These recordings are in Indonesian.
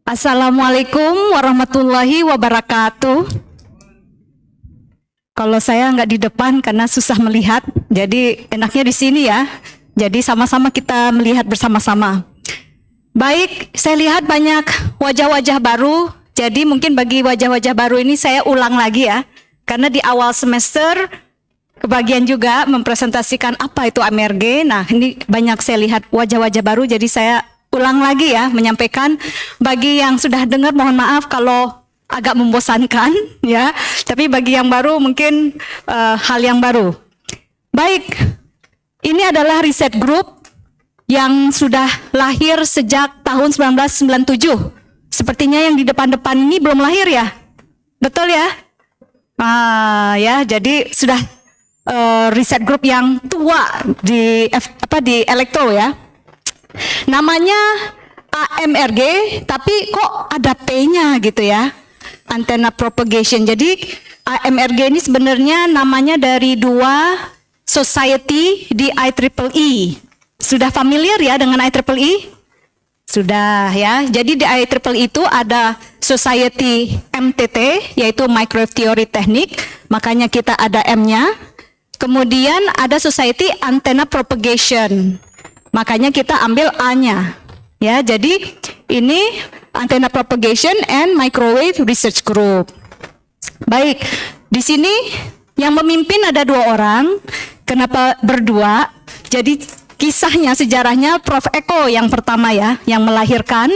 Assalamualaikum warahmatullahi wabarakatuh. Kalau saya nggak di depan karena susah melihat, jadi enaknya di sini ya. Jadi sama-sama kita melihat bersama-sama. Baik, saya lihat banyak wajah-wajah baru. Jadi mungkin bagi wajah-wajah baru ini saya ulang lagi ya. Karena di awal semester kebagian juga mempresentasikan apa itu AMRG. Nah, ini banyak saya lihat wajah-wajah baru, jadi saya ulang lagi ya, menyampaikan. Bagi yang sudah dengar mohon maaf kalau agak membosankan ya, tapi bagi yang baru mungkin hal yang baru. Baik, ini adalah riset grup yang sudah lahir sejak tahun 1997. Sepertinya yang di depan-depan ini belum lahir ya, betul ya? Ya, jadi sudah riset grup yang tua di elektro ya. Namanya AMRG, tapi kok ada P-nya gitu ya, antenna propagation. Jadi AMRG ini sebenarnya namanya dari dua society di IEEE. Sudah familiar ya dengan IEEE? Sudah ya. Jadi di IEEE itu ada society MTT, yaitu Microwave Theory Technique, makanya kita ada M-nya. Kemudian ada society antenna propagation, makanya kita ambil A-nya. Ya, jadi ini Antenna Propagation and Microwave Research Group. Baik, di sini yang memimpin ada dua orang. Kenapa berdua? Jadi kisahnya, sejarahnya Prof. Eko yang pertama ya, yang melahirkan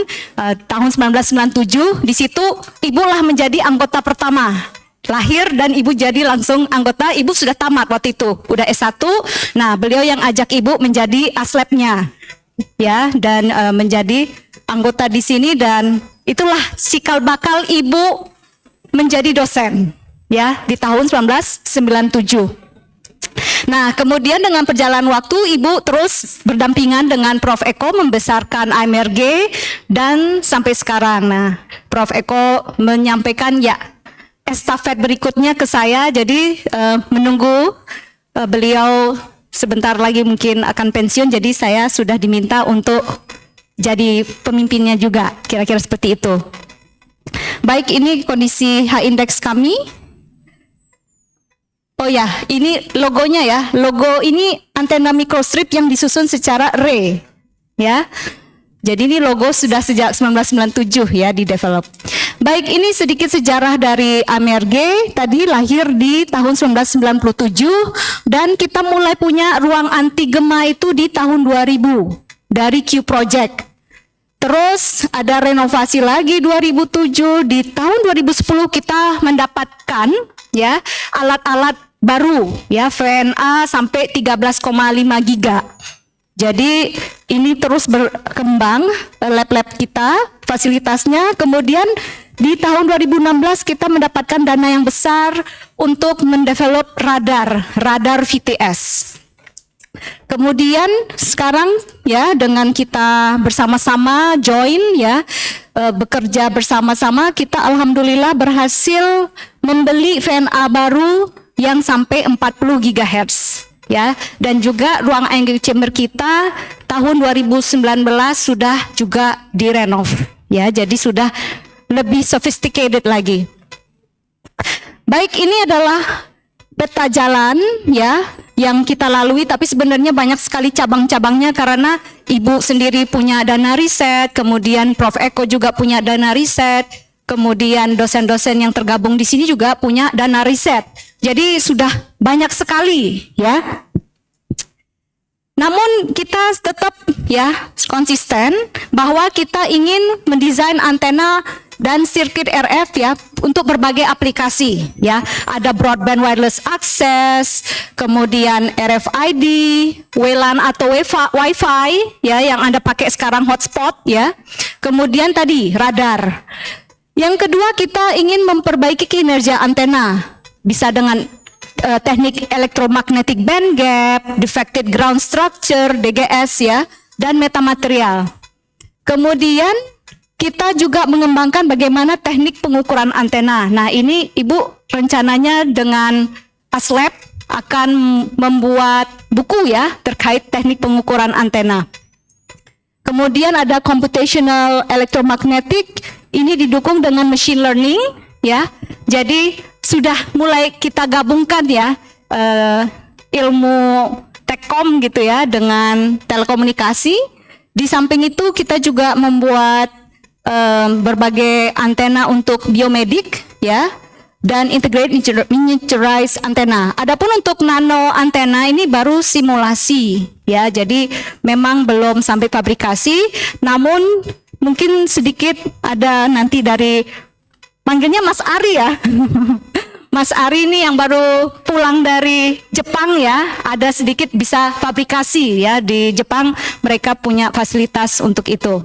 tahun 1997. Di situ ibulah menjadi anggota pertama. Lahir dan ibu jadi langsung anggota. Ibu sudah tamat waktu itu, udah S1. Nah, beliau yang ajak ibu menjadi aslabnya, ya, dan menjadi anggota di sini, dan itulah cikal bakal ibu menjadi dosen, ya, di tahun 1997. Nah, kemudian dengan perjalanan waktu ibu terus berdampingan dengan Prof. Eko membesarkan AMRG dan sampai sekarang. Nah, Prof. Eko menyampaikan ya estafet berikutnya ke saya, jadi menunggu beliau sebentar lagi mungkin akan pensiun, jadi saya sudah diminta untuk jadi pemimpinnya juga, kira-kira seperti itu. Baik, ini kondisi H-index kami. Oh ya, ini logonya ya, logo ini antena microstrip yang disusun secara array, ya. Jadi ini logo sudah sejak 1997 ya di develop. Baik, ini sedikit sejarah dari AMRG. Tadi lahir di tahun 1997 dan kita mulai punya ruang anti gema itu di tahun 2000 dari Q Project. Terus ada renovasi lagi 2007, di tahun 2010 kita mendapatkan ya alat-alat baru ya, VNA sampai 13,5 giga. Jadi ini terus berkembang lab-lab kita, fasilitasnya. Kemudian di tahun 2016 kita mendapatkan dana yang besar untuk mendevelop radar VTS. Kemudian sekarang ya dengan kita bersama-sama join ya, bekerja bersama-sama, kita alhamdulillah berhasil membeli VNA baru yang sampai 40 GHz. Ya, dan juga ruang angle chamber kita tahun 2019 sudah juga direnov ya, jadi sudah lebih sophisticated lagi. Baik, ini adalah peta jalan ya yang kita lalui, tapi sebenarnya banyak sekali cabang-cabangnya karena ibu sendiri punya dana riset, kemudian Prof. Eko juga punya dana riset, kemudian dosen-dosen yang tergabung di sini juga punya dana riset. Jadi sudah banyak sekali ya. Namun kita tetap ya konsisten bahwa kita ingin mendesain antena dan sirkuit RF ya untuk berbagai aplikasi ya. Ada broadband wireless access, kemudian RFID, WLAN atau Wi-Fi ya yang Anda pakai sekarang hotspot ya. Kemudian tadi radar. Yang kedua, kita ingin memperbaiki kinerja antena. Bisa dengan teknik electromagnetic band gap, defected ground structure, DGS ya, dan metamaterial. Kemudian kita juga mengembangkan bagaimana teknik pengukuran antena. Nah, ini Ibu rencananya dengan Aslab akan membuat buku ya terkait teknik pengukuran antena. Kemudian ada computational electromagnetic ini didukung dengan machine learning ya. Jadi sudah mulai kita gabungkan ya ilmu Tekom gitu ya dengan telekomunikasi. Di samping itu kita juga membuat berbagai antena untuk biomedik ya, dan integrate miniaturized antena. Adapun untuk nano antena ini baru simulasi ya, jadi memang belum sampai fabrikasi, namun mungkin sedikit ada nanti dari manggilnya Mas Ari ya. Mas Ari ini yang baru pulang dari Jepang ya, ada sedikit bisa fabrikasi ya, di Jepang mereka punya fasilitas untuk itu.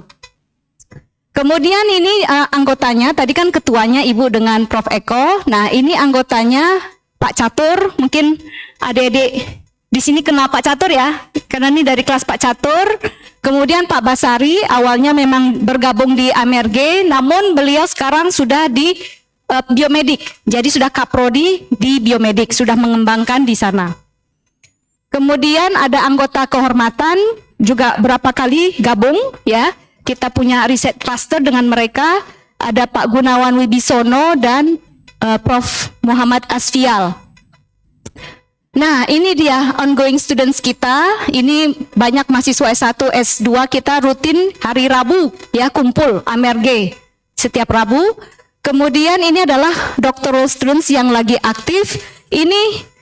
Kemudian ini anggotanya, tadi kan ketuanya Ibu dengan Prof. Eko. Nah ini anggotanya Pak Catur, mungkin adik-adik di sini kenal Pak Catur ya, karena ini dari kelas Pak Catur. Kemudian Pak Basari awalnya memang bergabung di AMRG, namun beliau sekarang sudah di biomedik, jadi sudah kaprodi di biomedik, sudah mengembangkan di sana. Kemudian ada anggota kehormatan juga berapa kali gabung ya. Kita punya riset cluster dengan mereka, ada Pak Gunawan Wibisono dan Prof. Muhammad Asfial. Nah, ini dia ongoing students kita. Ini banyak mahasiswa S1, S2 kita rutin hari Rabu ya kumpul AMRG setiap Rabu. Kemudian ini adalah doctoral students yang lagi aktif. Ini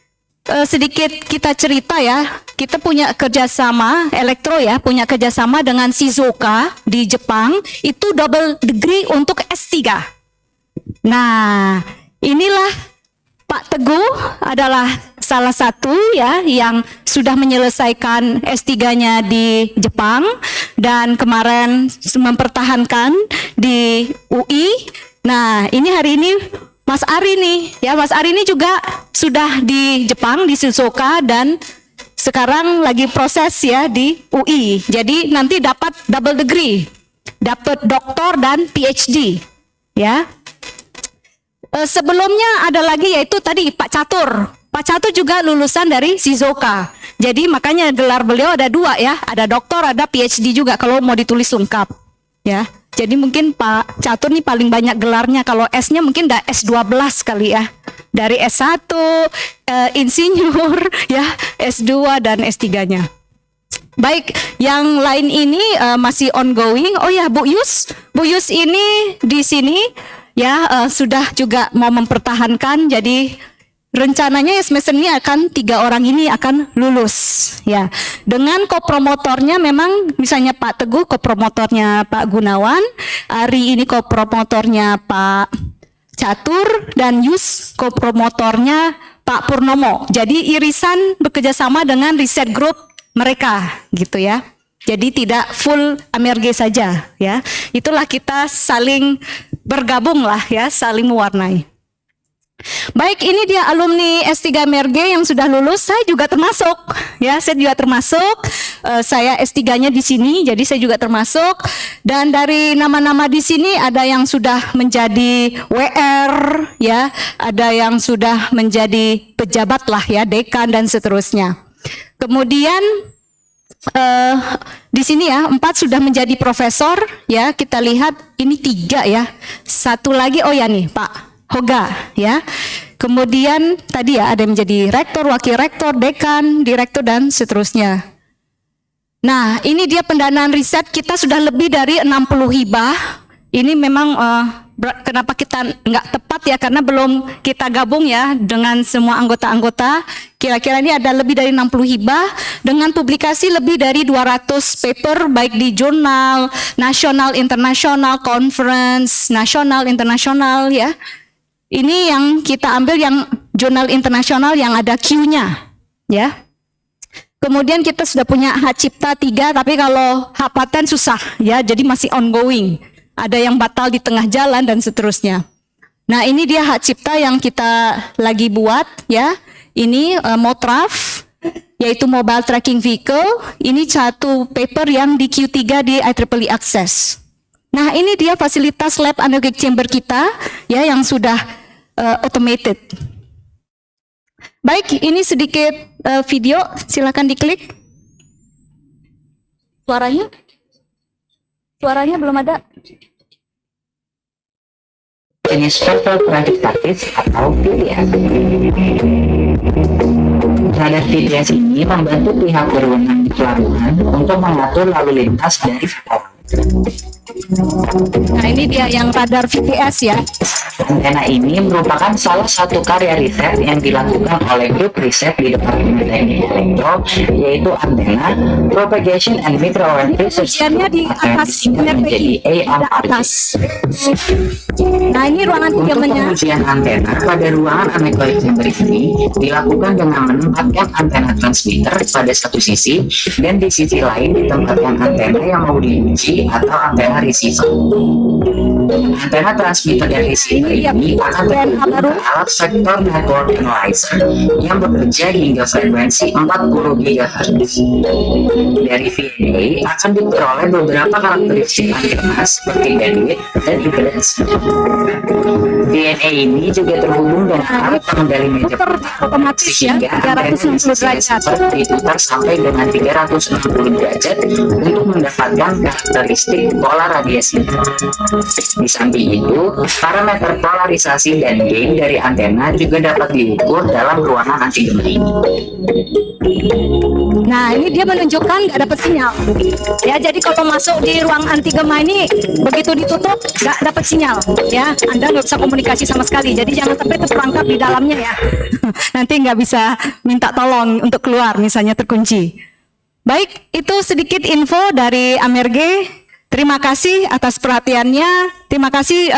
sedikit kita cerita ya, kita punya kerjasama, elektro ya, punya kerjasama dengan Shizuoka di Jepang, itu double degree untuk S3. Nah, inilah Pak Teguh adalah salah satu ya yang sudah menyelesaikan S3-nya di Jepang, dan kemarin mempertahankan di UI. Nah, ini hari ini Mas Ari nih, ya Mas Ari ini juga sudah di Jepang, di Shizuoka, dan sekarang lagi proses ya di UI. Jadi nanti dapat double degree, dapat doktor dan PhD, ya. Sebelumnya ada lagi yaitu tadi Pak Catur. Pak Catur juga lulusan dari Shizuoka. Jadi makanya gelar beliau ada dua ya, ada doktor, ada PhD juga kalau mau ditulis lengkap, ya. Jadi mungkin Pak Catur nih paling banyak gelarnya, kalau S-nya mungkin udah S12 kali ya. Dari S1, insinyur, ya S2 dan S3-nya. Baik, yang lain ini masih ongoing. Oh ya, Bu Yus ini di sini ya sudah juga mau mempertahankan, jadi rencananya ya semester ini akan 3 orang ini akan lulus ya. Dengan kopromotornya memang misalnya Pak Teguh kopromotornya Pak Gunawan, Ari ini kopromotornya Pak Catur, dan Yus kopromotornya Pak Purnomo. Jadi irisan bekerjasama dengan riset group mereka gitu ya. Jadi tidak full AMRG saja ya. Itulah kita saling bergabung lah ya, saling mewarnai. Baik, ini dia alumni S3 AMRG yang sudah lulus. Saya juga termasuk, ya, saya juga termasuk. Saya S3-nya di sini, jadi saya juga termasuk. Dan dari nama-nama di sini ada yang sudah menjadi WR, ya, ada yang sudah menjadi pejabat lah, ya, dekan dan seterusnya. Kemudian di sini ya 4 sudah menjadi profesor, ya. Kita lihat ini 3 ya. Satu lagi, oh ya nih Pak Hoga ya. Kemudian tadi ya ada yang menjadi rektor, wakil rektor, dekan, direktur dan seterusnya. Nah, ini dia pendanaan riset kita sudah lebih dari 60 hibah. Ini memang kenapa kita nggak tepat ya, karena belum kita gabung ya dengan semua anggota-anggota. Kira-kira ini ada lebih dari 60 hibah dengan publikasi lebih dari 200 paper baik di jurnal nasional, internasional, conference nasional, internasional ya. Ini yang kita ambil yang jurnal internasional yang ada Q-nya, ya. Kemudian kita sudah punya hak cipta 3, tapi kalau hak paten susah, ya. Jadi masih ongoing. Ada yang batal di tengah jalan dan seterusnya. Nah, ini dia hak cipta yang kita lagi buat, ya. Ini MOTRAF, yaitu Mobile Tracking Vehicle. Ini satu paper yang di Q3 di IEEE Access. Nah, ini dia fasilitas lab aneroic chamber kita, ya, yang sudah automated. Baik, ini sedikit video, silakan diklik. Suaranya belum ada. jenis Virtual Private Practice atau VPS. Radar VPS ini membantu pihak berwenang di pelabuhan untuk mengatur lalu lintas dari kapal. Nah, ini dia yang radar VPS ya. Antena ini merupakan salah satu karya riset yang dilakukan oleh grup riset di Departemen Teknik Elektro, yaitu Antena Propagation and Microwave Research Ujiannya di atas menjadi di atas. Nah, ini ruangan Untuk pinjamannya. pengujian antena pada ruangan anechoic chamber ini dilakukan dengan menempatkan antena transmitter pada satu sisi dan di sisi lain ditempatkan antena yang mau diuji atau antena receiver. Antena transmitter dan receiver ini akan terhubung ke alat sektor network analyzer yang bekerja hingga frekuensi 40 GHz. Dari VNA akan diperoleh beberapa karakteristik antena seperti bandwidth dan impedance. VNA ini juga terhubung dengan alat pengendali meja otomatis ya, 360 derajat. diputar sampai dengan 360 derajat untuk mendapatkan karakteristik pola radiasi. Di samping itu, parameter polarisasi dan gain dari antena juga dapat diukur dalam ruangan anti gempa ini. Nah, ini dia menunjukkan nggak dapat sinyal. Ya, jadi kalau masuk di ruang anti gema ini, begitu ditutup nggak dapat sinyal. Ya, Anda nggak bisa komunikasi sama sekali. Jadi jangan sampai terperangkap di dalamnya ya. Nanti nggak bisa minta tolong untuk keluar, misalnya terkunci. Baik, itu sedikit info dari AMRG. Terima kasih atas perhatiannya. Terima kasih.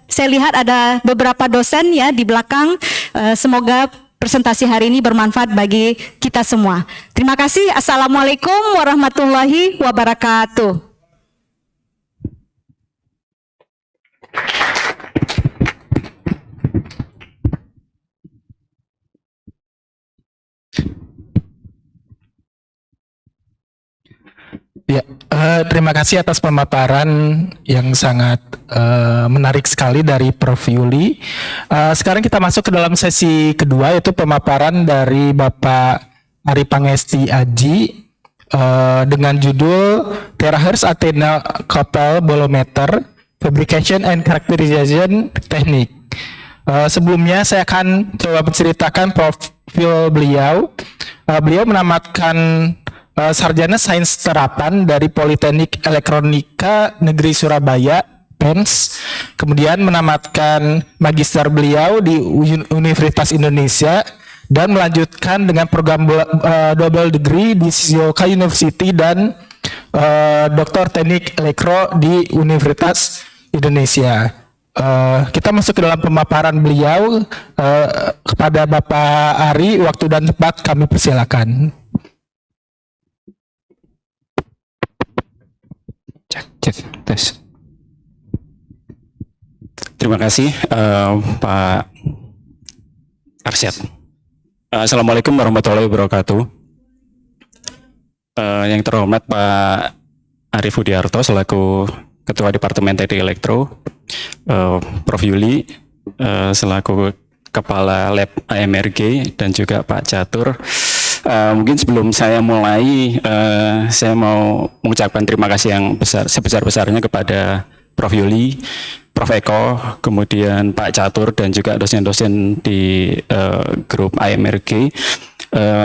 Saya lihat ada beberapa dosen ya di belakang. Semoga presentasi hari ini bermanfaat bagi kita semua. Terima kasih. Assalamualaikum warahmatullahi wabarakatuh. Ya, terima kasih atas pemaparan yang sangat menarik sekali dari Prof. Yuli. Sekarang kita masuk ke dalam sesi kedua, yaitu pemaparan dari Bapak Ari Pangesti Aji dengan judul Terahertz Antenna Couple Bolometer Fabrication and Characterization Technique. Sebelumnya saya akan coba menceritakan profil beliau. Beliau menamatkan sarjana sains terapan dari Politeknik Elektronika Negeri Surabaya, PENS. Kemudian menamatkan magister beliau di Universitas Indonesia dan melanjutkan dengan program double degree di Shizuoka University dan Doktor Teknik Elektro di Universitas Indonesia. Kita masuk ke dalam pemaparan beliau. Kepada Bapak Ari, waktu dan tempat kami persilakan. Cek, tes. Terima kasih Pak Arsyad. Assalamualaikum warahmatullahi wabarakatuh. Yang terhormat Pak Arief Budiarto selaku Ketua Departemen Teknik Elektro, Prof. Yuli selaku Kepala Lab AMRG, dan juga Pak Catur. Mungkin sebelum saya mulai, saya mau mengucapkan terima kasih yang sebesar-besarnya kepada Prof. Yuli, Prof. Eko, kemudian Pak Catur, dan juga dosen-dosen di grup AMRG.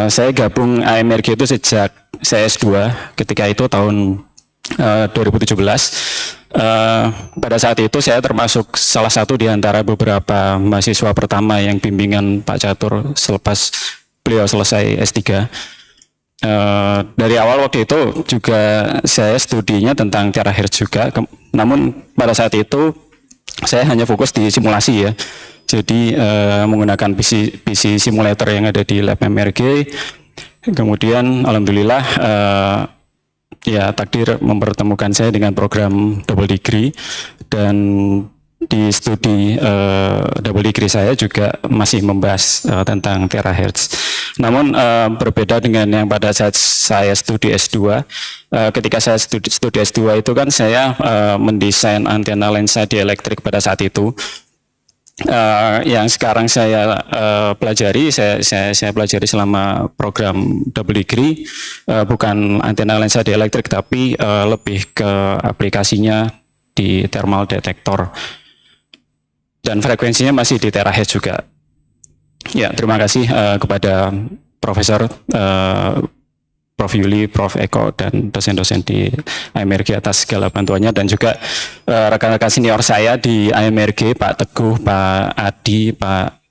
Saya gabung AMRG itu sejak saya S2, ketika itu tahun 2017. Pada saat itu saya termasuk salah satu di antara beberapa mahasiswa pertama yang bimbingan Pak Catur selepas beliau selesai S3. Dari awal waktu itu juga saya studinya tentang terahertz juga, namun pada saat itu saya hanya fokus di simulasi ya. Jadi menggunakan PC simulator yang ada di lab MRG. Kemudian alhamdulillah ya takdir mempertemukan saya dengan program double degree, dan di studi double degree saya juga masih membahas tentang terahertz. Namun berbeda dengan yang pada saat saya studi S2, ketika saya studi S2 itu kan saya mendesain antena lensa dielektrik pada saat itu. Yang sekarang saya pelajari, saya pelajari selama program double degree, bukan antena lensa dielektrik, tapi lebih ke aplikasinya di thermal detector. dan frekuensinya masih di terahertz juga. Ya, terima kasih kepada Profesor Prof. Yuli, Prof. Eko, dan dosen-dosen di AMRG atas segala bantuannya, dan juga rekan-rekan senior saya di AMRG, Pak Teguh, Pak Adi, Pak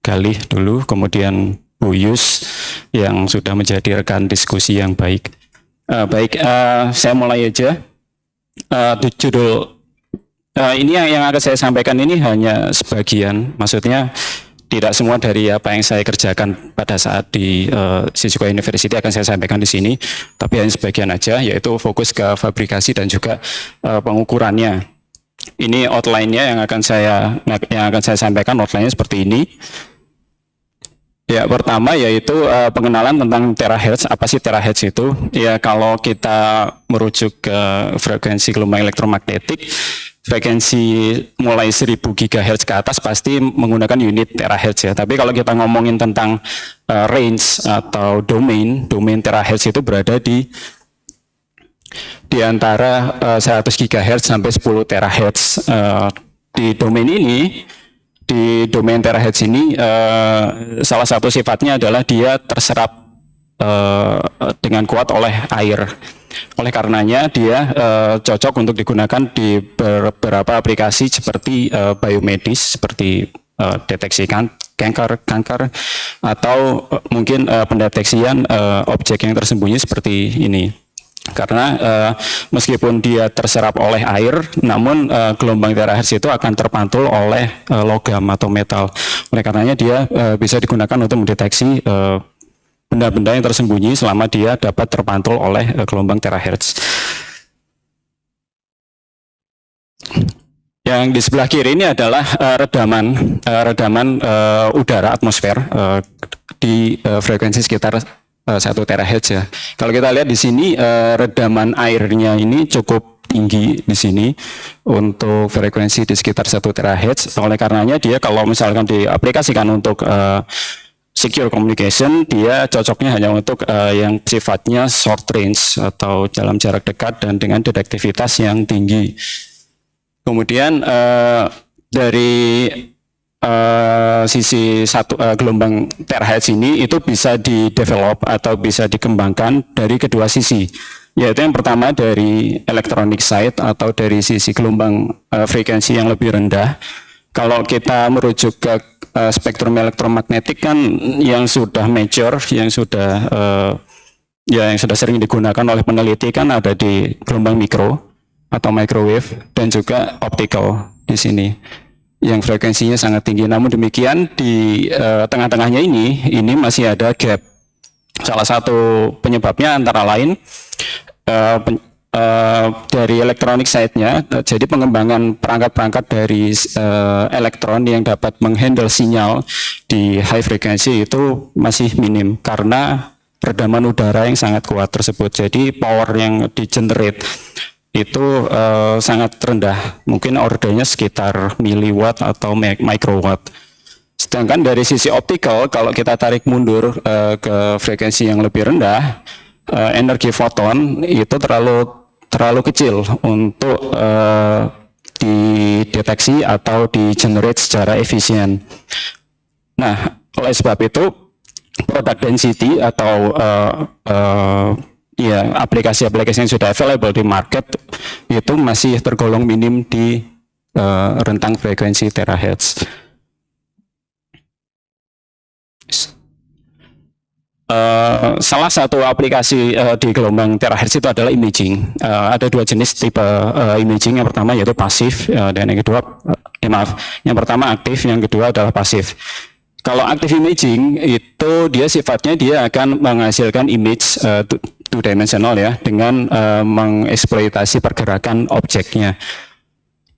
Galih dulu, kemudian Bu Yus yang sudah menjadi rekan diskusi yang baik. Saya mulai aja. Judul ini yang akan saya sampaikan ini hanya sebagian, maksudnya tidak semua dari apa yang saya kerjakan pada saat di Shizuoka University akan saya sampaikan di sini, tapi hanya sebagian aja, yaitu fokus ke fabrikasi dan juga pengukurannya. Ini outline-nya yang akan saya sampaikan, outline-nya seperti ini. Ya, pertama yaitu pengenalan tentang terahertz. Apa sih terahertz itu? Ya, kalau kita merujuk ke frekuensi gelombang elektromagnetik, frekuensi mulai 1000 GHz ke atas pasti menggunakan unit terahertz ya. Tapi kalau kita ngomongin tentang range atau domain terahertz itu berada di antara 100 GHz sampai 10 terahertz. Di domain terahertz ini salah satu sifatnya adalah dia terserap dengan kuat oleh air. Oleh karenanya dia cocok untuk digunakan di beberapa aplikasi seperti biomedis, seperti deteksi kanker atau mungkin pendeteksian objek yang tersembunyi seperti ini. Karena meskipun dia terserap oleh air, namun gelombang terahertz itu akan terpantul oleh logam atau metal. Oleh karenanya dia bisa digunakan untuk mendeteksi benda-benda yang tersembunyi selama dia dapat terpantul oleh gelombang terahertz. Yang di sebelah kiri ini adalah redaman udara atmosfer di frekuensi sekitar 1 terahertz ya. Kalau kita lihat di sini redaman airnya ini cukup tinggi di sini untuk frekuensi di sekitar 1 terahertz. Oleh karenanya dia kalau misalkan diaplikasikan untuk secure communication, dia cocoknya hanya untuk yang sifatnya short range atau dalam jarak dekat dan dengan detektivitas yang tinggi. Kemudian dari sisi gelombang terahertz ini itu bisa di-develop atau bisa dikembangkan dari kedua sisi, yaitu yang pertama dari electronic side atau dari sisi gelombang frekuensi yang lebih rendah. Kalau kita merujuk ke spektrum elektromagnetik kan yang sudah mature, yang sudah sering digunakan oleh peneliti kan ada di gelombang mikro atau microwave dan juga optical di sini yang frekuensinya sangat tinggi. Namun demikian di tengah-tengahnya ini masih ada gap. Salah satu penyebabnya antara lain dari electronic side-nya, jadi pengembangan perangkat-perangkat dari elektron yang dapat menghandle sinyal di high frequency itu masih minim karena redaman udara yang sangat kuat tersebut. Jadi power yang di-generate itu sangat rendah, mungkin ordernya sekitar miliwatt atau microwatt. Sedangkan dari sisi optical, kalau kita tarik mundur ke frekuensi yang lebih rendah, energi foton itu terlalu kecil untuk dideteksi atau di-generate secara efisien. Nah, oleh sebab itu product density atau aplikasi-aplikasi yang sudah available di market itu masih tergolong minim di rentang frekuensi terahertz. Salah satu aplikasi di gelombang terahertz itu adalah imaging. Ada dua jenis tipe imaging. Yang pertama yaitu pasif dan yang kedua, yang pertama aktif, yang kedua adalah pasif. Kalau active imaging itu dia sifatnya dia akan menghasilkan image two-dimensional ya, dengan mengeksploitasi pergerakan objeknya.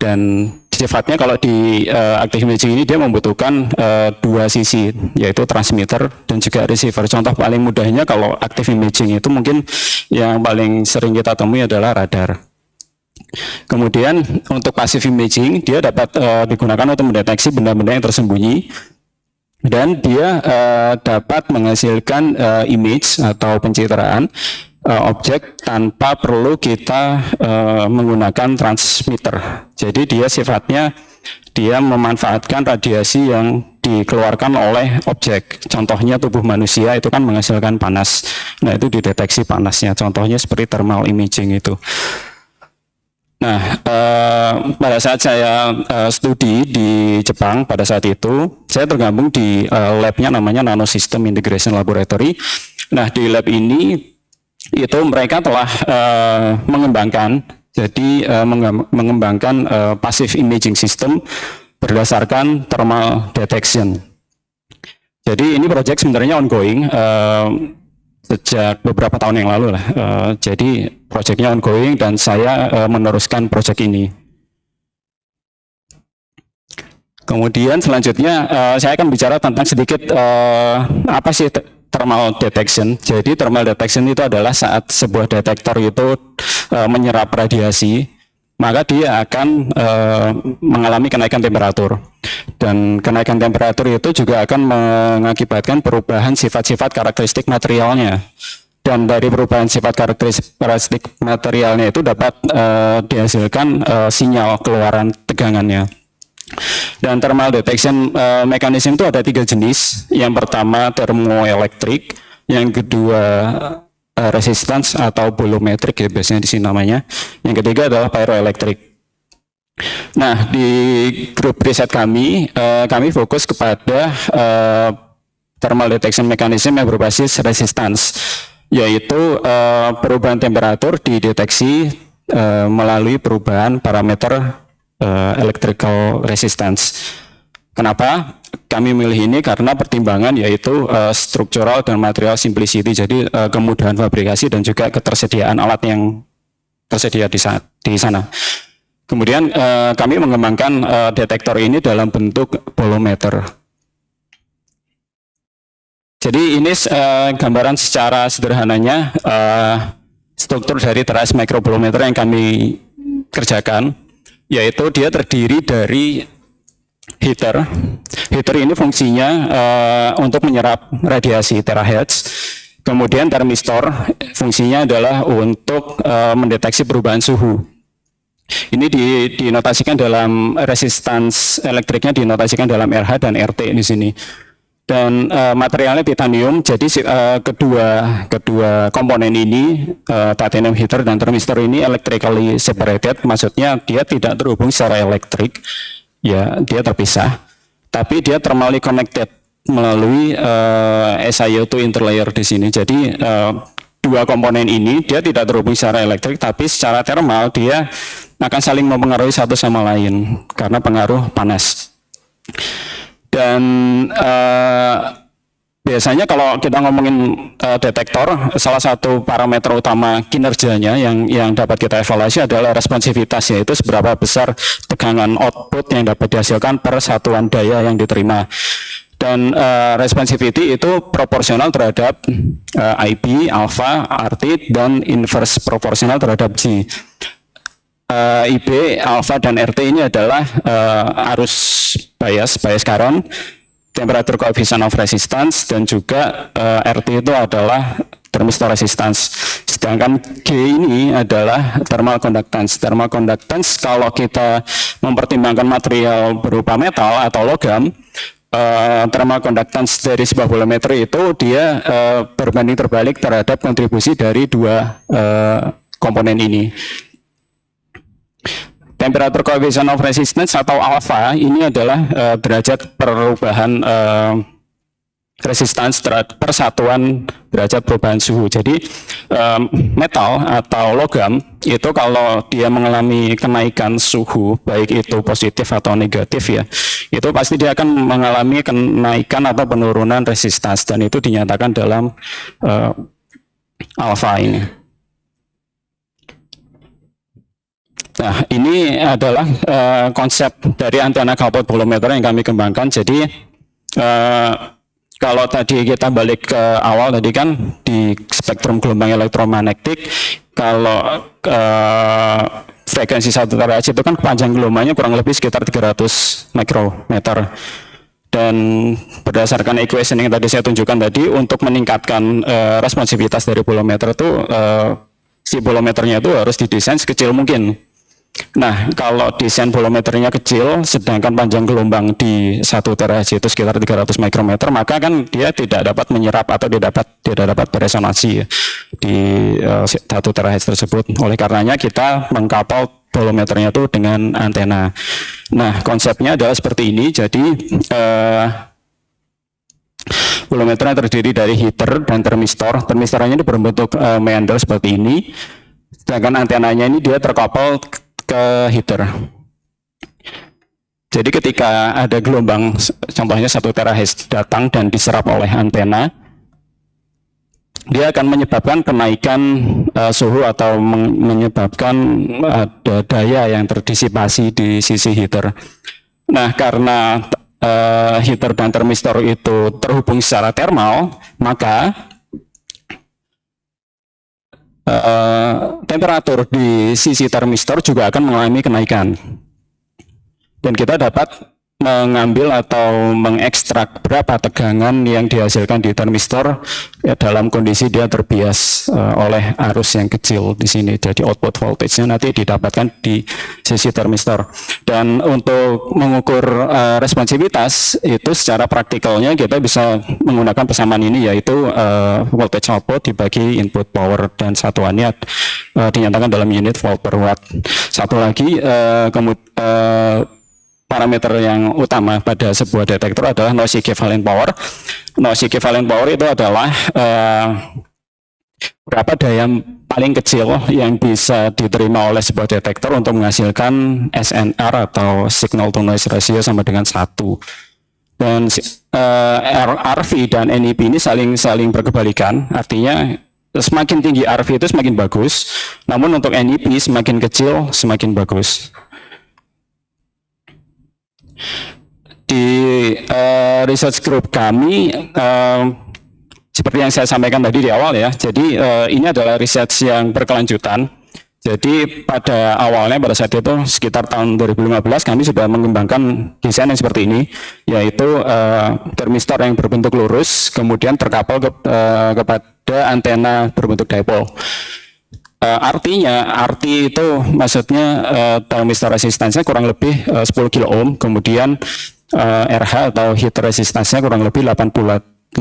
Dan sifatnya kalau di active imaging ini dia membutuhkan dua sisi, yaitu transmitter dan juga receiver. Contoh paling mudahnya kalau active imaging itu mungkin yang paling sering kita temui adalah radar. Kemudian untuk passive imaging dia dapat digunakan untuk mendeteksi benda-benda yang tersembunyi, dan dia dapat menghasilkan image atau pencitraan objek tanpa perlu kita menggunakan transmitter. Jadi dia sifatnya dia memanfaatkan radiasi yang dikeluarkan oleh objek. Contohnya tubuh manusia itu kan menghasilkan panas. Nah, itu dideteksi panasnya. Contohnya seperti thermal imaging itu. Nah, pada saat saya studi di Jepang pada saat itu, saya tergabung di labnya namanya Nanosystem Integration Laboratory. Nah, di lab ini itu mereka telah mengembangkan passive imaging system berdasarkan thermal detection. Jadi ini proyek sebenarnya ongoing sejak beberapa tahun yang lalu lah. Jadi proyeknya ongoing dan saya meneruskan proyek ini. Kemudian selanjutnya saya akan bicara tentang sedikit apa sih thermal detection. Jadi thermal detection itu adalah saat sebuah detektor itu menyerap radiasi, maka dia akan mengalami kenaikan temperatur. Dan kenaikan temperatur itu juga akan mengakibatkan perubahan sifat-sifat karakteristik materialnya. Dan dari perubahan sifat karakteristik materialnya itu dapat dihasilkan sinyal keluaran tegangannya. Dan thermal detection mechanism itu ada 3 jenis. Yang pertama thermoelektrik, yang kedua resistance atau bolometrik ya biasanya di sini namanya. Yang ketiga adalah pyroelektrik. Nah, di grup riset kami fokus kepada thermal detection mechanism yang berbasis resistance, yaitu perubahan temperatur dideteksi melalui perubahan parameter electrical resistance. Kenapa kami milih ini? Karena pertimbangan yaitu structural dan material simplicity, jadi kemudahan fabrikasi dan juga ketersediaan alat yang tersedia di sana. Kemudian kami mengembangkan detektor ini dalam bentuk bolometer. Jadi ini gambaran secara sederhananya struktur dari teras microbolometer yang kami kerjakan, yaitu dia terdiri dari heater. Heater ini fungsinya untuk menyerap radiasi terahertz. Kemudian termistor fungsinya adalah untuk mendeteksi perubahan suhu. Ini dinotasikan dalam resistance elektriknya, dinotasikan dalam RH dan RT di sini. Dan materialnya titanium. Jadi kedua komponen ini, titanium heater dan termistor ini electrically separated, maksudnya dia tidak terhubung secara elektrik, ya dia terpisah, tapi dia thermally connected melalui SiO2 interlayer di sini. Jadi dua komponen ini dia tidak terhubung secara elektrik, tapi secara thermal dia akan saling mempengaruhi satu sama lain karena pengaruh panas. Dan biasanya kalau kita ngomongin detektor, salah satu parameter utama kinerjanya yang dapat kita evaluasi adalah responsivitas, yaitu seberapa besar tegangan output yang dapat dihasilkan per satuan daya yang diterima. Dan responsivity itu proporsional terhadap IB, alpha, RT, dan inverse proporsional terhadap G. IB, alpha, dan RT ini adalah arus bias current, temperature coefficient of resistance, dan juga RT itu adalah thermistor resistance. Sedangkan G ini adalah thermal conductance. Thermal conductance kalau kita mempertimbangkan material berupa metal atau logam, thermal conductance dari sebuah bolometer itu dia berbanding terbalik terhadap kontribusi dari dua komponen ini. Temperature coefficient of resistance atau alpha ini adalah derajat perubahan resistance per satuan derajat perubahan suhu. Jadi metal atau logam itu kalau dia mengalami kenaikan suhu, baik itu positif atau negatif ya, itu pasti dia akan mengalami kenaikan atau penurunan resistance, dan itu dinyatakan dalam alpha ini. Nah, ini adalah konsep dari antena Gauge bolometer yang kami kembangkan. Jadi kalau tadi kita balik ke awal tadi kan di spektrum gelombang elektromagnetik, kalau frekuensi 1 THz itu kan panjang gelombangnya kurang lebih sekitar 300 mikrometer. Dan berdasarkan equation yang tadi saya tunjukkan tadi, untuk meningkatkan responsivitas dari bolometer itu si bolometernya itu harus didesain sekecil mungkin. Nah, kalau desain bolometernya kecil, sedangkan panjang gelombang di 1 terahertz itu sekitar 300 mikrometer, maka kan dia tidak dapat menyerap atau tidak dapat beresonansi ya, di 1 terahertz tersebut. Oleh karenanya kita mengkapal bolometernya itu dengan antena. Nah, konsepnya adalah seperti ini. Jadi bolometernya terdiri dari heater dan termistor. Termistornya ini berbentuk meander seperti ini. Sedangkan antenanya ini dia terkapal ke heater. Jadi ketika ada gelombang, contohnya 1 terahertz datang dan diserap oleh antena, dia akan menyebabkan kenaikan suhu atau menyebabkan ada daya yang terdisipasi di sisi heater. Nah, karena heater dan termistor itu terhubung secara thermal, maka temperatur di sisi termistor juga akan mengalami kenaikan. Dan kita dapat mengambil atau mengekstrak berapa tegangan yang dihasilkan di termistor ya, dalam kondisi dia terbias oleh arus yang kecil di sini. Jadi output voltage-nya nanti didapatkan di sisi termistor. Dan untuk mengukur responsivitas itu secara praktikalnya kita bisa menggunakan persamaan ini, yaitu voltage output dibagi input power, dan satuannya dinyatakan dalam unit volt per watt. Satu lagi parameter yang utama pada sebuah detektor adalah noise equivalent power. Noise equivalent power itu adalah berapa daya paling kecil yang bisa diterima oleh sebuah detektor untuk menghasilkan SNR atau signal to noise ratio sama dengan 1. Dan RV dan NEP ini saling berkebalikan, artinya semakin tinggi RV itu semakin bagus, namun untuk NEP semakin kecil semakin bagus. Di research group kami seperti yang saya sampaikan tadi di awal ya, jadi ini adalah research yang berkelanjutan. Jadi pada awalnya pada saat itu sekitar tahun 2015 kami sudah mengembangkan desain yang seperti ini, yaitu termistor yang berbentuk lurus kemudian terkapal kepada antena berbentuk dipole. Artinya, arti itu maksudnya termistor resistansinya kurang lebih 10 kilo ohm, kemudian RH atau heat resistansinya kurang lebih 84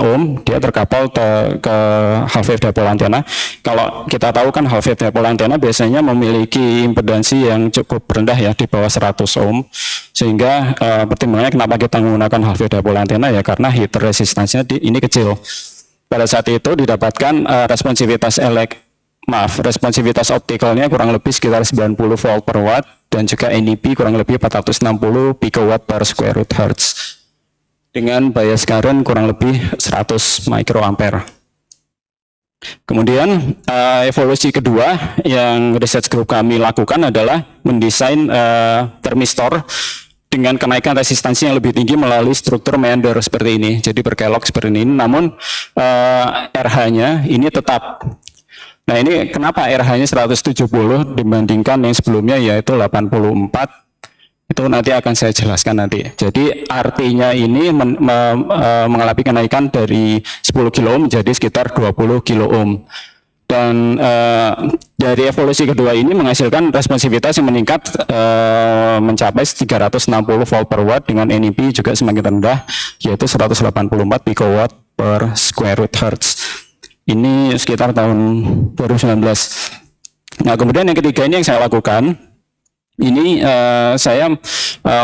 ohm, dia terkapal ke half wave dipole antena. Kalau kita tahu kan half wave dipole antena biasanya memiliki impedansi yang cukup rendah ya, di bawah 100 ohm, sehingga pertimbangannya kenapa kita menggunakan half wave dipole antena ya karena heat resistansinya ini kecil. Pada saat itu didapatkan responsivitas optikalnya kurang lebih sekitar 90 volt per watt, dan juga NEP kurang lebih 460 picowatt per square root hertz dengan bias current kurang lebih 100 microampere. Kemudian evolusi kedua yang research group kami lakukan adalah mendesain termistor dengan kenaikan resistansi yang lebih tinggi melalui struktur meander seperti ini, jadi berkelok seperti ini, namun RH-nya ini tetap. Nah, ini kenapa RH-nya 170 dibandingkan yang sebelumnya yaitu 84, itu nanti akan saya jelaskan nanti. Jadi artinya ini mengalami kenaikan dari 10 kilo ohm menjadi sekitar 20 kilo ohm. Dan dari evolusi kedua ini menghasilkan responsivitas yang meningkat mencapai 360 volt per watt dengan NEP juga semakin rendah yaitu 184 picowatt per square root hertz. Ini sekitar tahun 2019. Nah, kemudian yang ketiga ini yang saya lakukan, ini saya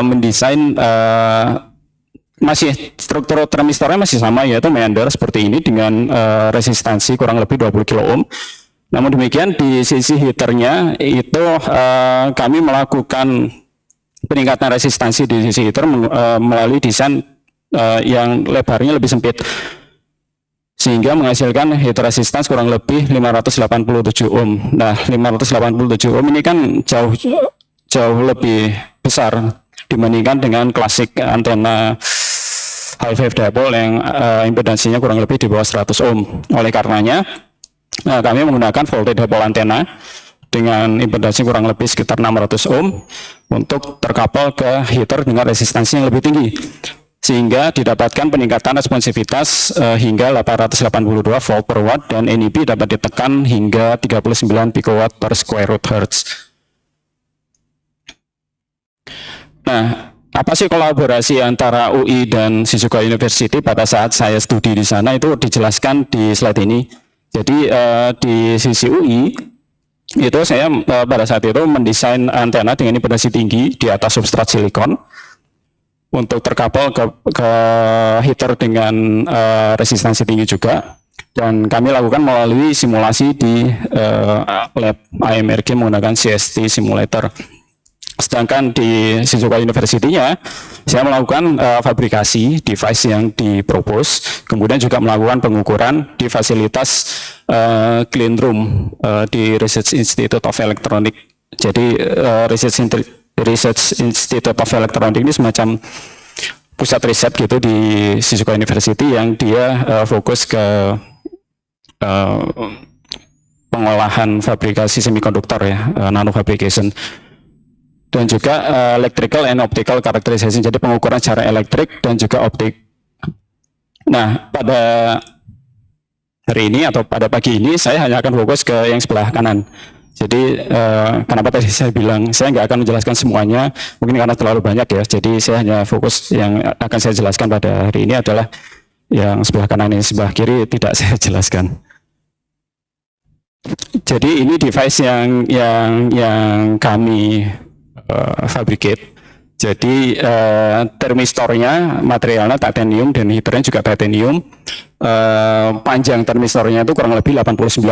mendesain masih struktur termistornya masih sama yaitu meander seperti ini dengan resistansi kurang lebih 20 kilo ohm. Namun demikian di sisi heaternya itu kami melakukan peningkatan resistansi di sisi heater melalui desain yang lebarnya lebih sempit, sehingga menghasilkan heat resistance kurang lebih 587 ohm. Nah, 587 ohm ini kan jauh lebih besar dibandingkan dengan klasik antena half wave dipole yang impedansinya kurang lebih di bawah 100 ohm. Oleh karenanya kami menggunakan voltage dipole antena dengan impedansi kurang lebih sekitar 600 ohm untuk terkapal ke heater dengan resistansi yang lebih tinggi, sehingga didapatkan peningkatan responsivitas hingga 882 volt per watt dan NEP dapat ditekan hingga 39 picowatt per square root hertz. Nah, apa sih kolaborasi antara UI dan Shizuoka University pada saat saya studi di sana itu dijelaskan di slide ini. Jadi di sisi UI itu saya pada saat itu mendesain antena dengan impedansi tinggi di atas substrat silikon untuk terkapal ke heater dengan resistansi tinggi juga. Dan kami lakukan melalui simulasi di lab IMRG menggunakan CST simulator. Sedangkan di Shizuoka University-nya, saya melakukan fabrikasi device yang dipropose, kemudian juga melakukan pengukuran di fasilitas clean room di Research Institute of Electronics. Jadi Research Institute of Electronics ini semacam pusat riset gitu di Shizuoka University yang dia fokus ke pengolahan fabrikasi semikonduktor ya, nano fabrication, dan juga electrical and optical characterization, jadi pengukuran secara elektrik dan juga optik. Nah, pada hari ini atau pada pagi ini saya hanya akan fokus ke yang sebelah kanan. Jadi kenapa tadi saya bilang saya nggak akan menjelaskan semuanya, mungkin karena terlalu banyak ya. Jadi saya hanya fokus yang akan saya jelaskan pada hari ini adalah yang sebelah kanan ini, sebelah kiri tidak saya jelaskan. Jadi ini device yang kami fabricate. Jadi termistornya materialnya titanium dan heaternya juga titanium. Panjang termistornya itu kurang lebih 89,5,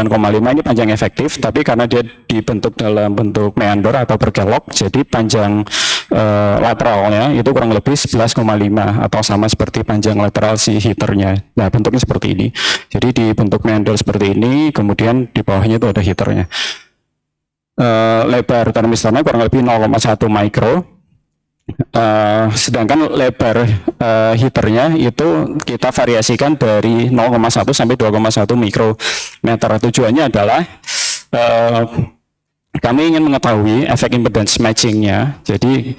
ini panjang efektif, tapi karena dia dibentuk dalam bentuk meander atau berkelok, jadi panjang lateralnya itu kurang lebih 11,5 atau sama seperti panjang lateral si heaternya. Nah, bentuknya seperti ini. Jadi dibentuk meander seperti ini, kemudian di bawahnya itu ada heaternya. Lebar termistornya kurang lebih 0,1 mikro. Sedangkan lebar heaternya itu kita variasikan dari 0,1 sampai 2,1 mikrometer. Tujuannya adalah kami ingin mengetahui efek impedance matchingnya. Jadi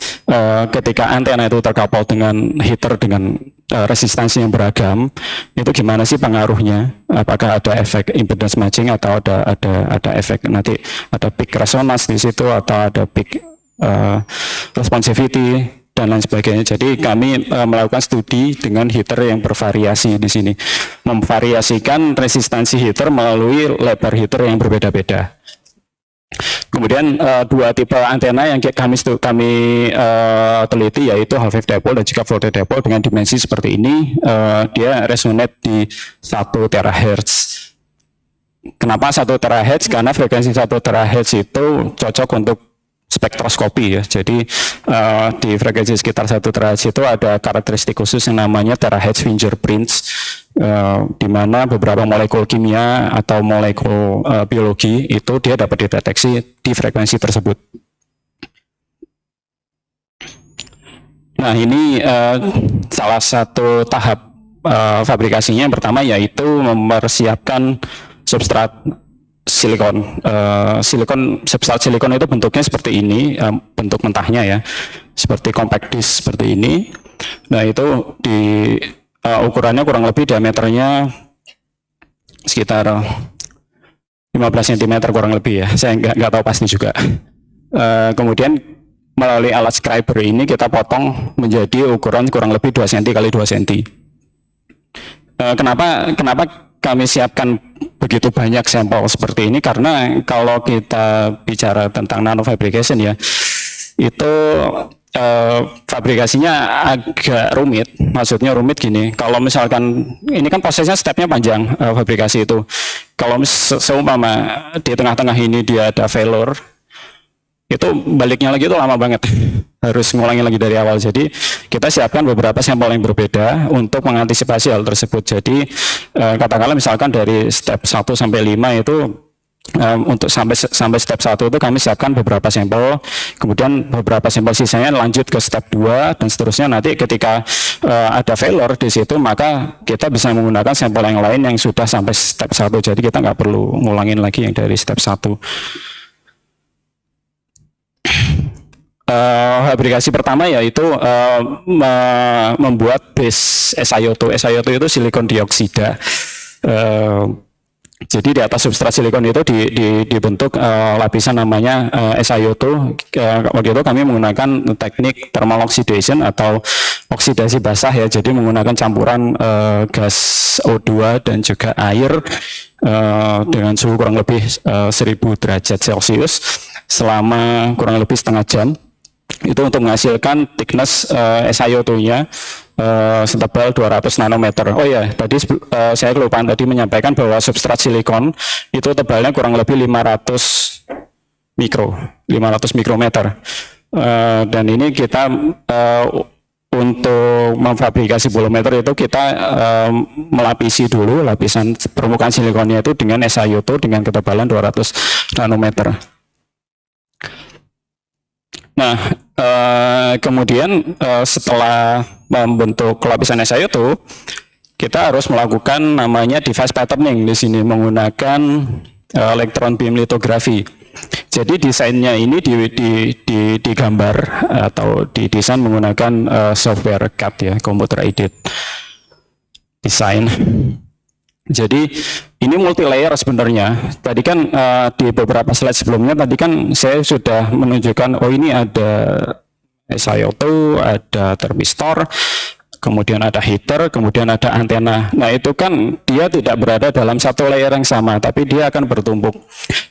ketika antena itu terkapal dengan heater dengan resistansi yang beragam, itu gimana sih pengaruhnya? Apakah ada efek impedance matching atau ada efek nanti ada peak resonance di situ atau ada peak responsivity dan lain sebagainya. Jadi kami melakukan studi dengan heater yang bervariasi di sini, memvariasikan resistansi heater melalui lebar heater yang berbeda-beda. Kemudian dua tipe antena yang kami teliti yaitu half wave dipole dan juga full wave dipole dengan dimensi seperti ini. Dia resonate di 1 terahertz. Kenapa 1 terahertz? Karena frekuensi 1 terahertz itu cocok untuk spektroskopi ya. Jadi di frekuensi sekitar 1 terahertz itu ada karakteristik khusus yang namanya terahertz fingerprints, di mana beberapa molekul kimia atau molekul biologi itu dia dapat dideteksi di frekuensi tersebut. Nah, ini salah satu tahap fabrikasinya. Yang pertama yaitu mempersiapkan substrat silikon. Substrat silikon itu bentuknya seperti ini, bentuk mentahnya ya, seperti compact disc seperti ini. Nah, itu di ukurannya kurang lebih diameternya sekitar 15 cm kurang lebih ya, saya nggak tahu pasti juga. Kemudian melalui alat scriber ini kita potong menjadi ukuran kurang lebih 2 cm kali 2 cm. Kenapa kami siapkan begitu banyak sampel seperti ini? Karena kalau kita bicara tentang nano fabrication ya, itu fabrikasinya agak rumit. Maksudnya rumit gini, kalau misalkan ini kan prosesnya stepnya panjang, fabrikasi itu. Kalau seumpama di tengah-tengah ini dia ada failure, itu baliknya lagi itu lama banget, harus ngulangi lagi dari awal. Jadi kita siapkan beberapa sampel yang berbeda untuk mengantisipasi hal tersebut. Jadi katakanlah misalkan dari step 1 sampai 5 itu untuk sampai step 1 itu kami siapkan beberapa sampel, kemudian beberapa sampel sisanya lanjut ke step 2 dan seterusnya. Nanti ketika ada failure di situ, maka kita bisa menggunakan sampel yang lain yang sudah sampai step 1. Jadi kita nggak perlu ngulangin lagi yang dari step 1. Fabrikasi pertama yaitu membuat base SiO2. SiO2 itu silikon dioksida. Jadi di atas substrat silikon itu dibentuk lapisan namanya SiO2. Waktu itu kami menggunakan teknik thermal oxidation atau oksidasi basah ya. Jadi menggunakan campuran gas O2 dan juga air dengan suhu kurang lebih 1000 derajat Celcius selama kurang lebih setengah jam. Itu untuk menghasilkan thickness SiO2-nya setebal 200 nanometer. Oh ya, tadi saya kelupaan tadi menyampaikan bahwa substrat silikon itu tebalnya kurang lebih 500 mikrometer. Dan ini kita untuk memfabrikasi bolometer itu kita melapisi dulu lapisan permukaan silikonnya itu dengan SiO2 dengan ketebalan 200 nanometer. Nah, kemudian setelah membentuk lapisan SiO2, kita harus melakukan namanya device patterning di sini menggunakan electron beam lithography. Jadi desainnya ini digambar atau didesain menggunakan software CAD ya, computer aided design. Jadi ini multi layer sebenarnya. Tadi kan di beberapa slide sebelumnya tadi kan saya sudah menunjukkan ini ada SiO2, ada thermistor, kemudian ada heater, kemudian ada antena. Nah itu kan dia tidak berada dalam satu layer yang sama, tapi dia akan bertumpuk.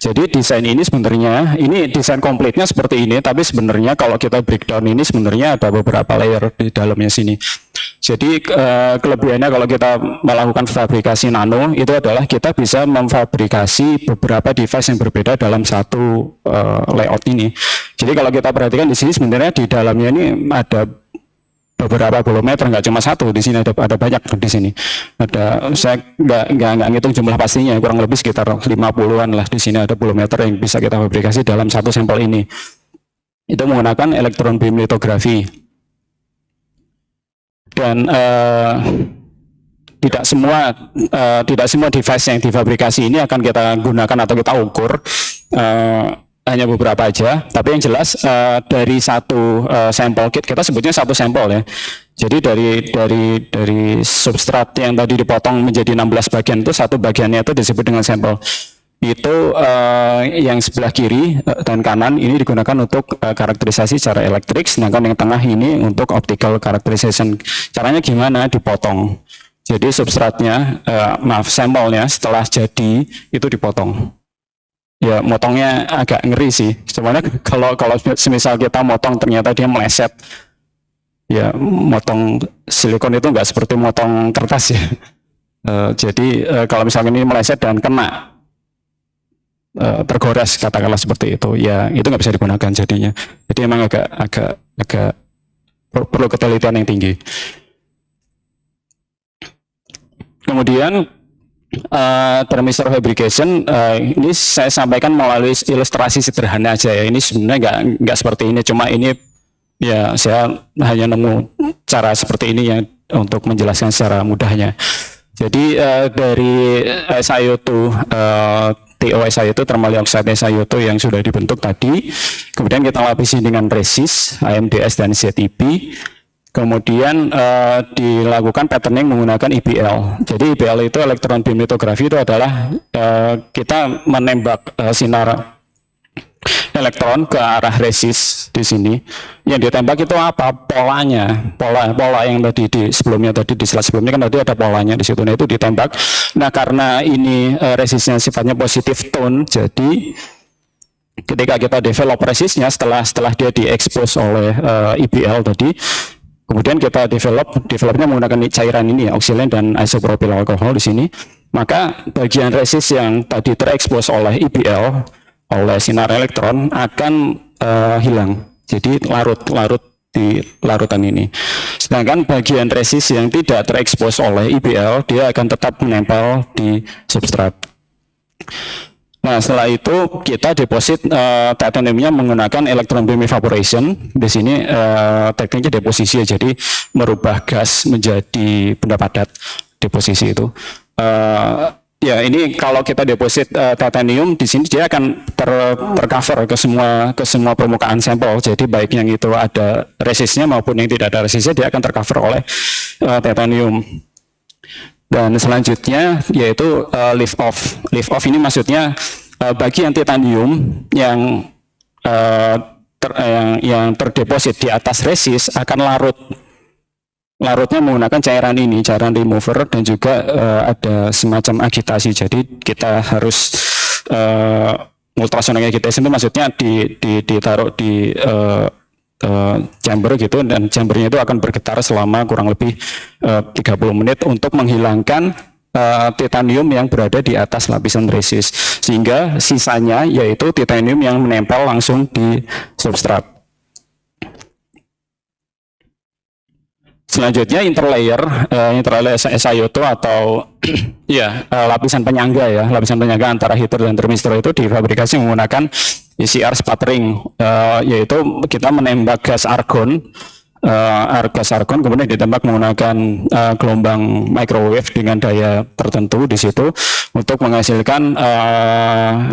Jadi desain ini sebenarnya, ini desain komplitnya seperti ini, tapi sebenarnya kalau kita breakdown ini sebenarnya ada beberapa layer di dalamnya sini. Jadi kelebihannya kalau kita melakukan fabrikasi nano itu adalah kita bisa memfabrikasi beberapa device yang berbeda dalam satu layout ini. Jadi kalau kita perhatikan di sini sebenarnya di dalamnya ini ada beberapa bolometer, nggak cuma satu. Di sini ada banyak di sini. Ada saya nggak ngitung jumlah pastinya, kurang lebih sekitar 50-an lah. Di sini ada bolometer yang bisa kita fabrikasi dalam satu sampel ini. Itu menggunakan electron beam lithography. Dan tidak semua device yang difabrikasi ini akan kita gunakan atau kita ukur, hanya beberapa aja. Tapi yang jelas dari satu sampel kit, kita sebutnya satu sampel ya. Jadi dari substrat yang tadi dipotong menjadi 16 bagian itu satu bagiannya itu disebut dengan sampel. Itu yang sebelah kiri dan kanan ini digunakan untuk karakterisasi secara elektrik, sedangkan yang tengah ini untuk optical characterization. Caranya gimana? Dipotong. Jadi substratnya, sampelnya setelah jadi itu dipotong. Ya, motongnya agak ngeri sih. Sebenarnya kalau semisal kita motong ternyata dia meleset, ya motong silikon itu nggak seperti motong kertas ya. Jadi kalau misalnya ini meleset dan kena, tergores katakanlah seperti itu, ya itu nggak bisa digunakan jadinya. Jadi emang agak perlu ketelitian yang tinggi. Kemudian thermistor fabrication ini saya sampaikan melalui ilustrasi sederhana aja ya. Ini sebenarnya nggak seperti ini, cuma ini ya saya hanya nemu cara seperti ini ya untuk menjelaskan secara mudahnya. Jadi dari SiO2 TOSI itu thermal oxide SiO2 yang sudah dibentuk tadi, kemudian kita lapisi dengan resist, AMDS dan ZIP, kemudian dilakukan patterning menggunakan IBL. Jadi IBL itu electron beam lithography, itu adalah kita menembak sinar elektron ke arah resist di sini. Yang ditembak itu apa? Polanya, pola yang tadi di slide sebelumnya kan tadi ada polanya di situ. Nah itu ditembak. Nah karena ini resistnya sifatnya positif tone, jadi ketika kita develop resistnya setelah dia diekspos oleh IBL tadi, kemudian kita developnya menggunakan cairan ini ya, oksilen dan isopropyl alkohol di sini. Maka bagian resist yang tadi terekspos oleh IBL, oleh sinar elektron akan hilang. Jadi larut di larutan ini. Sedangkan bagian resist yang tidak terekspos oleh IBL, dia akan tetap menempel di substrat. Nah, setelah itu kita deposit titaniumnya menggunakan electron beam evaporation. Di sini tekniknya deposisi, jadi merubah gas menjadi benda padat, deposisi itu. Ya, ini kalau kita deposit titanium di sini dia akan tercover ke semua permukaan sampel. Jadi baik yang itu ada resistnya maupun yang tidak ada resistnya dia akan tercover oleh titanium. Dan selanjutnya yaitu lift off. Lift off ini maksudnya bagi yang titanium yang yang terdeposit di atas resist akan larut. Larutnya menggunakan cairan ini, cairan remover, dan juga ada semacam agitasi. Jadi kita harus ultrasonic agitation itu maksudnya ditaruh di chamber gitu, dan chambernya itu akan bergetar selama kurang lebih 30 menit untuk menghilangkan titanium yang berada di atas lapisan resist, sehingga sisanya yaitu titanium yang menempel langsung di substrat. Selanjutnya interlayer SiO2 atau ya lapisan penyangga ya, lapisan penyangga antara heater dan termistor itu difabrikasi menggunakan ECR sputtering, yaitu kita menembak gas argon, kemudian ditembak menggunakan gelombang microwave dengan daya tertentu di situ untuk menghasilkan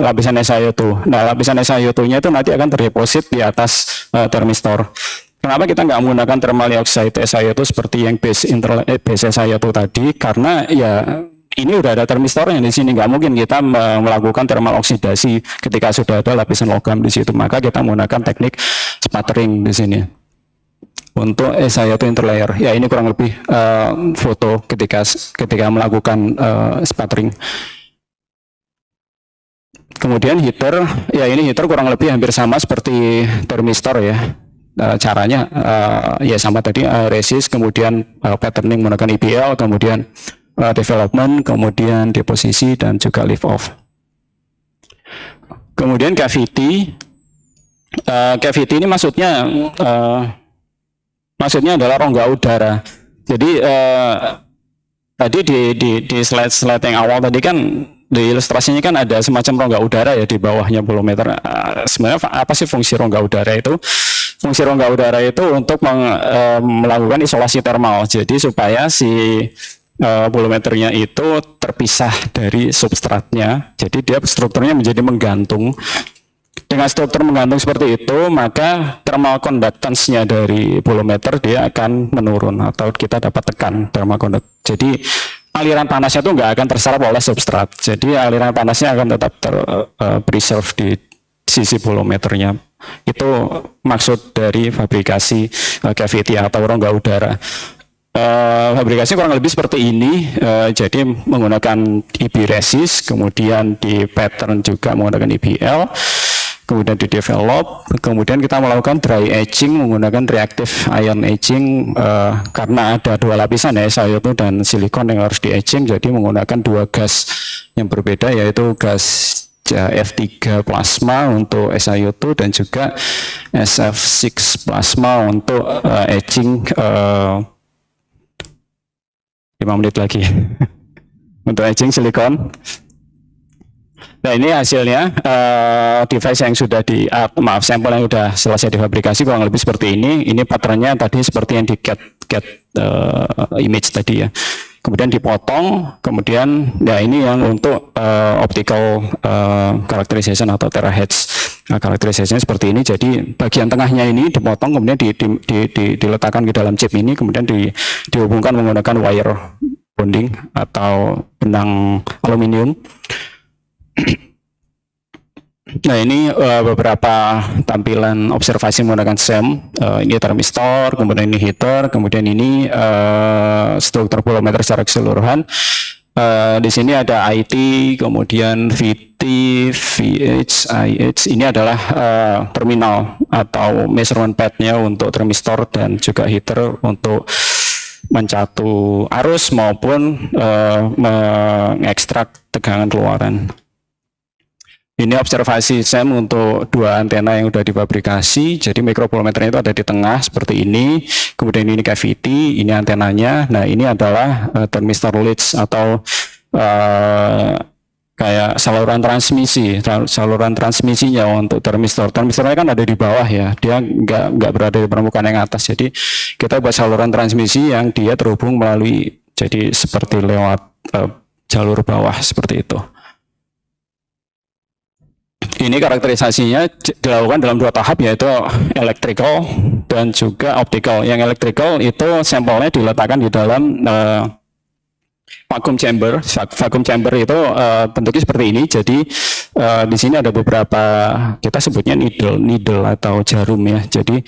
lapisan SiO2. Nah, lapisan SiO2-nya itu nanti akan terdeposit di atas termistor. Kenapa kita nggak menggunakan thermal dioxide SiO2 seperti yang base SiO2 tadi? Karena ya ini udah ada termistornya di sini, nggak mungkin kita melakukan thermal oksidasi ketika sudah ada lapisan logam di situ. Maka kita menggunakan teknik sputtering di sini untuk SiO2 interlayer. Ya ini kurang lebih foto ketika melakukan sputtering. Kemudian heater, ya ini heater kurang lebih hampir sama seperti termistor ya. Caranya ya sama tadi, resist, kemudian patterning menggunakan EBL, kemudian development, kemudian deposisi, dan juga lift off. Kemudian cavity. Cavity ini maksudnya adalah rongga udara. Jadi tadi di slide yang awal tadi kan di ilustrasinya kan ada semacam rongga udara ya di bawahnya bolometer. Sebenarnya apa sih fungsi rongga udara itu? Fungsi rongga udara itu untuk melakukan isolasi termal. Jadi supaya si bolometernya itu terpisah dari substratnya. Jadi dia strukturnya menjadi menggantung. Dengan struktur menggantung seperti itu, maka thermal conductance-nya dari bolometer dia akan menurun atau kita dapat tekan thermal conduct. Jadi aliran panasnya itu nggak akan terserap oleh substrat. Jadi aliran panasnya akan tetap preserve di sisi bolometernya. Itu maksud dari fabrikasi cavity atau rongga udara. Fabrikasinya kurang lebih seperti ini. Jadi menggunakan EB resist, kemudian di pattern juga menggunakan EBL, kemudian di develop, kemudian kita melakukan dry etching menggunakan reactive ion etching, karena ada dua lapisan ya, SiO2 dan silikon yang harus di etching. Jadi menggunakan dua gas yang berbeda, yaitu gas F3 plasma untuk SiO2 dan juga SF6 plasma untuk etching 5 menit lagi untuk etching silikon. Nah ini hasilnya, device yang sudah sampel yang sudah selesai difabrikasi kurang lebih seperti ini. Ini patternnya tadi seperti yang di get image tadi ya. Kemudian dipotong, kemudian ya ini yang untuk optical characterization atau terahertz characterization seperti ini. Jadi bagian tengahnya ini dipotong, kemudian diletakkan ke dalam chip ini, kemudian dihubungkan menggunakan wire bonding atau benang aluminium. Nah ini beberapa tampilan observasi menggunakan SEM. Ini termistor, kemudian ini heater, kemudian ini struktur bolometer secara keseluruhan. Di sini ada IT, kemudian VT, VH, IH. Ini adalah terminal atau measurement pad-nya untuk termistor dan juga heater untuk mencatu arus maupun mengekstrak tegangan keluaran. Ini observasi SEM untuk dua antena yang sudah difabrikasi. Jadi mikrobolometernya itu ada di tengah seperti ini. Kemudian ini cavity, ini antenanya. Nah ini adalah termistor leads atau kayak saluran transmisinya untuk termistor. Termistornya kan ada di bawah ya, dia nggak berada di permukaan yang atas. Jadi kita buat saluran transmisi yang dia terhubung melalui, jadi seperti lewat jalur bawah seperti itu. Ini karakterisasinya dilakukan dalam dua tahap, yaitu electrical dan juga optical. Yang electrical itu sampelnya diletakkan di dalam Vacuum chamber itu bentuknya seperti ini. Jadi di sini ada beberapa, kita sebutnya needle atau jarum ya. Jadi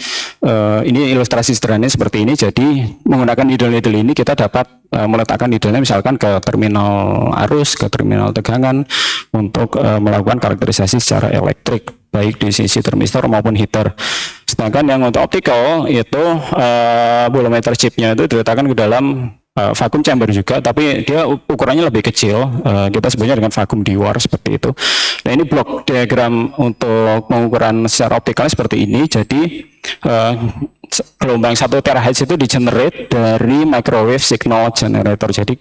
ini ilustrasi sederhananya seperti ini. Jadi menggunakan needle ini kita dapat meletakkan needle-nya misalkan ke terminal arus, ke terminal tegangan untuk melakukan karakterisasi secara elektrik, baik di sisi termistor maupun heater. Sedangkan yang untuk optical itu bolometer chipnya itu diletakkan ke dalam vacuum chamber juga, tapi dia ukurannya lebih kecil. Kita sebutnya dengan vacuum dewar seperti itu. Nah, ini blok diagram untuk pengukuran secara optikal seperti ini. Jadi gelombang 1 terahertz itu di-generate dari microwave signal generator. Jadi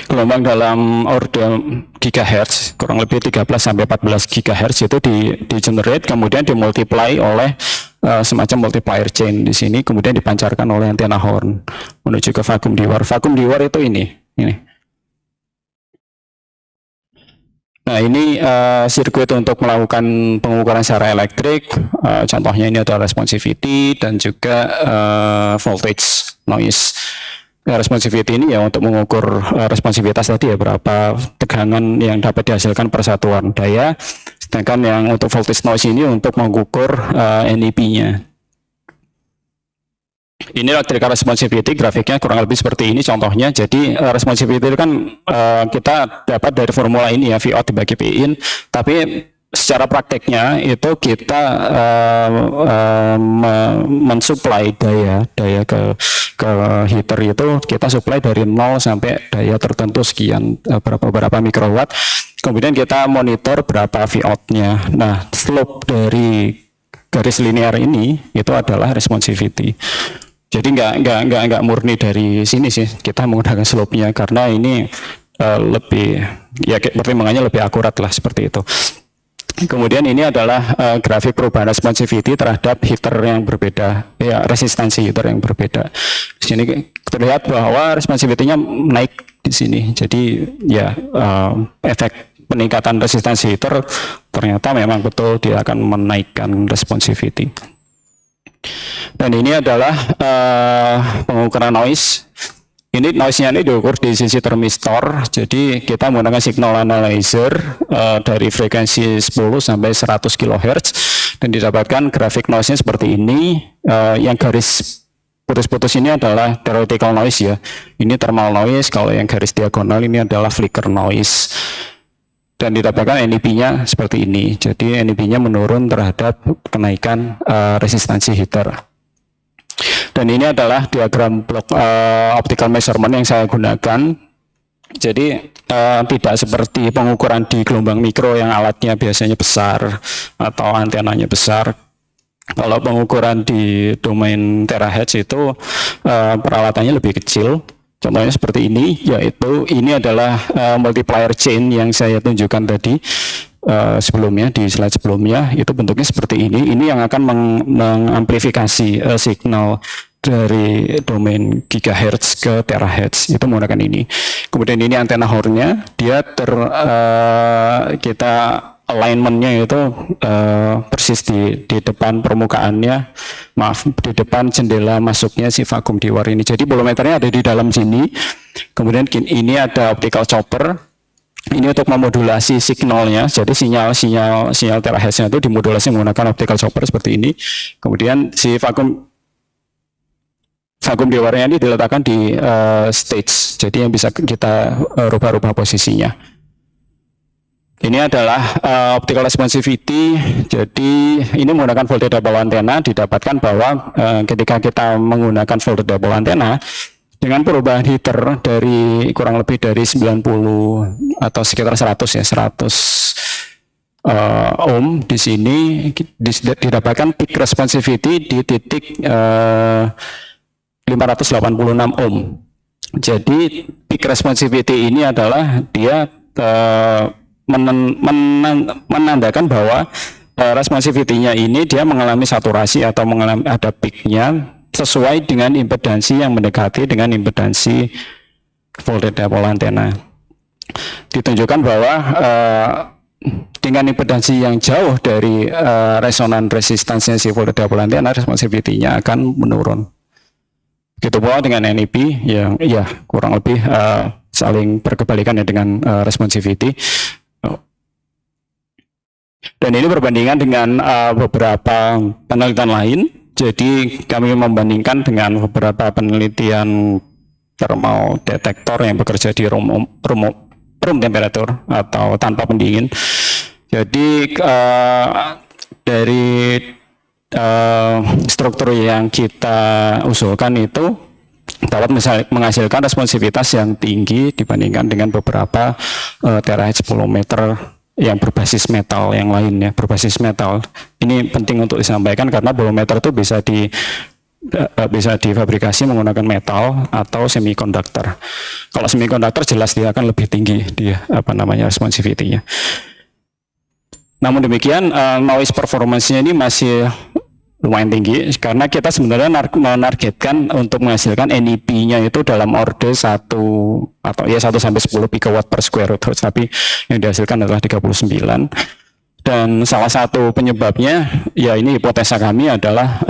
gelombang dalam order gigahertz, kurang lebih 13 sampai 14 gigahertz itu di-generate, kemudian dimultiply oleh semacam multiplier chain di sini, kemudian dipancarkan oleh antena horn menuju ke vacuum dewar. Vacuum dewar itu ini. Nah, ini sirkuit untuk melakukan pengukuran secara elektrik. Contohnya ini adalah responsivity dan juga voltage noise. Responsivity ini ya untuk mengukur responsivitas tadi ya, berapa tegangan yang dapat dihasilkan per satuan daya. Sedangkan yang untuk voltage noise ini untuk mengukur NEP-nya. Ini electrical responsivity, grafiknya kurang lebih seperti ini contohnya. Jadi responsivity itu kan kita dapat dari formula ini ya, V out dibagi P in. Tapi secara prakteknya itu kita mensuplai daya ke heater itu kita supply dari 0 sampai daya tertentu sekian berapa mikrowatt. Kemudian kita monitor berapa V out-nya. Nah, slope dari garis linear ini itu adalah responsivity. Jadi nggak murni dari sini sih. Kita menggunakan slope-nya karena ini lebih ya pertimbangannya lebih akurat lah seperti itu. Kemudian ini adalah grafik perubahan responsivity terhadap heater yang berbeda, ya resistansi heater yang berbeda. Di sini terlihat bahwa responsivity-nya naik di sini. Jadi ya efek peningkatan resistansi heater ternyata memang betul dia akan menaikkan responsivity. Dan ini adalah pengukuran noise. Ini noise-nya ini diukur di sisi termistor. Jadi kita menggunakan signal analyzer dari frekuensi 10 sampai 100 kHz dan didapatkan grafik noise-nya seperti ini. Yang garis putus-putus ini adalah theoretical noise ya. Ini thermal noise. Kalau yang garis diagonal ini adalah flicker noise. Dan didapatkan NEP-nya seperti ini. Jadi NEP-nya menurun terhadap kenaikan resistansi heater. Dan ini adalah diagram blok optical measurement yang saya gunakan. Jadi tidak seperti pengukuran di gelombang mikro yang alatnya biasanya besar atau antenanya besar. Kalau pengukuran di domain terahertz itu peralatannya lebih kecil. Contohnya seperti ini, yaitu ini adalah multiplier chain yang saya tunjukkan tadi sebelumnya, di slide sebelumnya, itu bentuknya seperti ini. Ini yang akan mengamplifikasi signal dari domain gigahertz ke terahertz, itu menggunakan ini. Kemudian ini antena horn-nya, dia kita alignment-nya itu persis di depan permukaannya, di depan jendela masuknya si vacuum dewar ini. Jadi bolometernya ada di dalam sini. Kemudian ini ada optical chopper. Ini untuk memodulasi signalnya. Jadi sinyal terahertznya itu dimodulasi menggunakan optical chopper seperti ini. Kemudian si vacuum dewarnya ini diletakkan di stage. Jadi yang bisa kita rubah-rubah posisinya. Ini adalah optical responsivity. Jadi ini menggunakan voltage double antena. Didapatkan bahwa ketika kita menggunakan voltage double antena dengan perubahan heater dari kurang lebih dari 90 atau sekitar 100 ya, 100 ohm di sini didapatkan peak responsivity di titik 586 ohm. Jadi peak responsivity ini adalah dia menandakan bahwa responsivity-nya ini dia mengalami saturasi atau mengalami ada peak-nya sesuai dengan impedansi yang mendekati dengan impedansi voltage double antena. Ditunjukkan bahwa dengan impedansi yang jauh dari resonan resistansinya si voltage double antena, responsivity-nya akan menurun. Gitu pula dengan NEP yang ya kurang lebih saling berkebalikan ya dengan responsivity. Dan ini berbandingan dengan beberapa penelitian lain. Jadi kami membandingkan dengan beberapa penelitian thermal detector yang bekerja di room temperature atau tanpa pendingin. Jadi dari struktur yang kita usulkan itu dapat menghasilkan responsivitas yang tinggi dibandingkan dengan beberapa terahertz 10 meter yang berbasis metal yang lain ya, berbasis metal. Ini penting untuk disampaikan karena bolometer itu bisa difabrikasi menggunakan metal atau semikonduktor. Kalau semikonduktor jelas dia akan lebih tinggi dia responsivity-nya. Namun demikian noise performance-nya ini masih lumayan tinggi karena kita sebenarnya menargetkan untuk menghasilkan NEP-nya itu dalam order 1 sampai 10 picowatt per square root, tapi yang dihasilkan adalah 39. Dan salah satu penyebabnya ya ini hipotesa kami adalah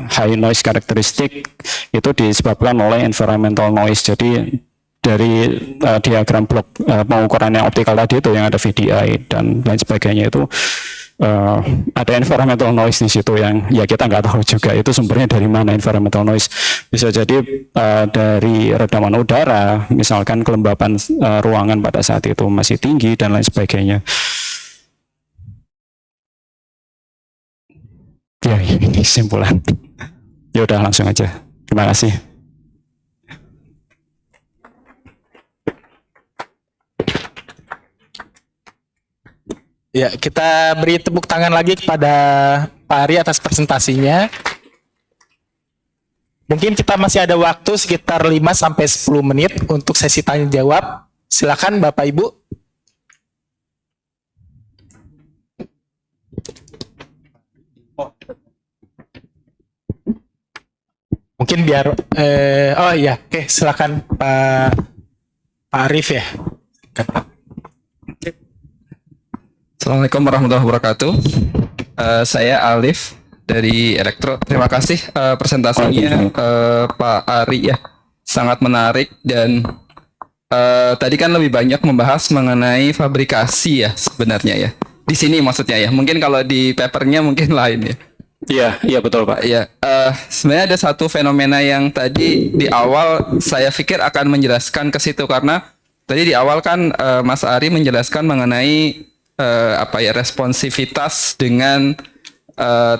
high noise characteristic itu disebabkan oleh environmental noise. Jadi dari diagram blok pengukuran yang optikal tadi itu yang ada VDI dan lain sebagainya itu ada environmental noise di situ yang ya kita nggak tahu juga itu sumbernya dari mana environmental noise. Bisa jadi dari redaman udara, misalkan kelembapan ruangan pada saat itu masih tinggi dan lain sebagainya. Ya ini kesimpulan. Ya udah langsung aja. Terima kasih. Ya, kita beri tepuk tangan lagi kepada Pak Ari atas presentasinya. Mungkin kita masih ada waktu sekitar 5 sampai 10 menit untuk sesi tanya jawab. Silakan Bapak Ibu. Mungkin biar oh iya, oke, silakan Pak Arif ya. Assalamualaikum warahmatullahi wabarakatuh. Saya Alif dari Elektro. Terima kasih presentasinya Pak Ari ya, sangat menarik dan tadi kan lebih banyak membahas mengenai fabrikasi ya sebenarnya ya. Di sini maksudnya ya. Mungkin kalau di papernya mungkin lain ya. Iya betul Pak. Iya, sebenarnya ada satu fenomena yang tadi di awal saya pikir akan menjelaskan ke situ karena tadi di awal kan Mas Ari menjelaskan mengenai responsivitas dengan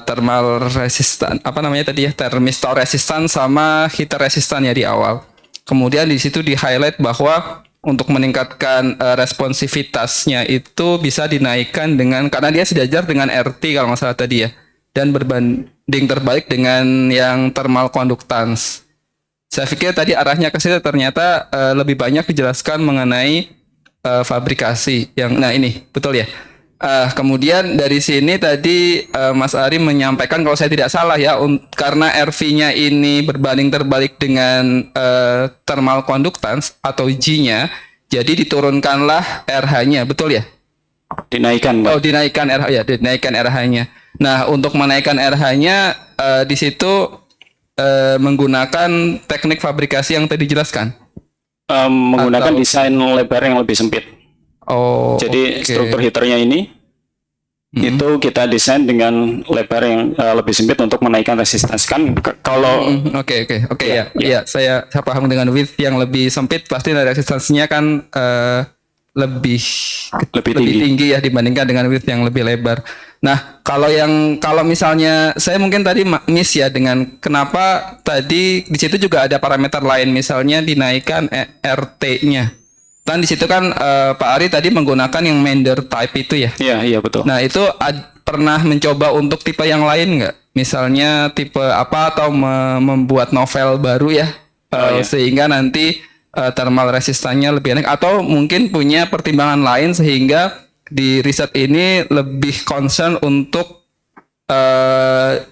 thermal resistan, thermistor resistan sama heater resistan ya di awal. Kemudian di situ di highlight bahwa untuk meningkatkan responsivitasnya itu bisa dinaikkan dengan karena dia sejajar dengan RT kalau nggak salah tadi ya, dan berbanding terbalik dengan yang thermal conductance. Saya pikir tadi arahnya ke situ, ternyata lebih banyak dijelaskan mengenai fabrikasi yang ini betul ya. Kemudian dari sini tadi Mas Ari menyampaikan kalau saya tidak salah ya, karena RV-nya ini berbanding terbalik dengan thermal conductance atau G-nya, jadi diturunkanlah RH-nya, betul ya? Dinaikkan Pak. Oh, dinaikkan RH ya, dinaikkan RH-nya. Nah, untuk menaikkan RH-nya di situ menggunakan teknik fabrikasi yang tadi dijelaskan. Menggunakan desain lebar yang lebih sempit. Oh, jadi struktur heaternya ini itu kita desain dengan lebar yang lebih sempit untuk menaikkan resistansi kan kalau ya, saya paham dengan width yang lebih sempit pasti resistansinya kan lebih tinggi ya dibandingkan dengan width yang lebih lebar. Nah, kalau misalnya saya mungkin tadi miss ya dengan kenapa tadi di situ juga ada parameter lain, misalnya dinaikkan RT-nya. Dan di situ kan Pak Ari tadi menggunakan yang Mender type itu ya. Iya betul. Nah, itu pernah mencoba untuk tipe yang lain nggak? Misalnya tipe apa atau membuat novel baru ya, sehingga nanti thermal resistannya lebih enak, atau mungkin punya pertimbangan lain sehingga di riset ini lebih concern untuk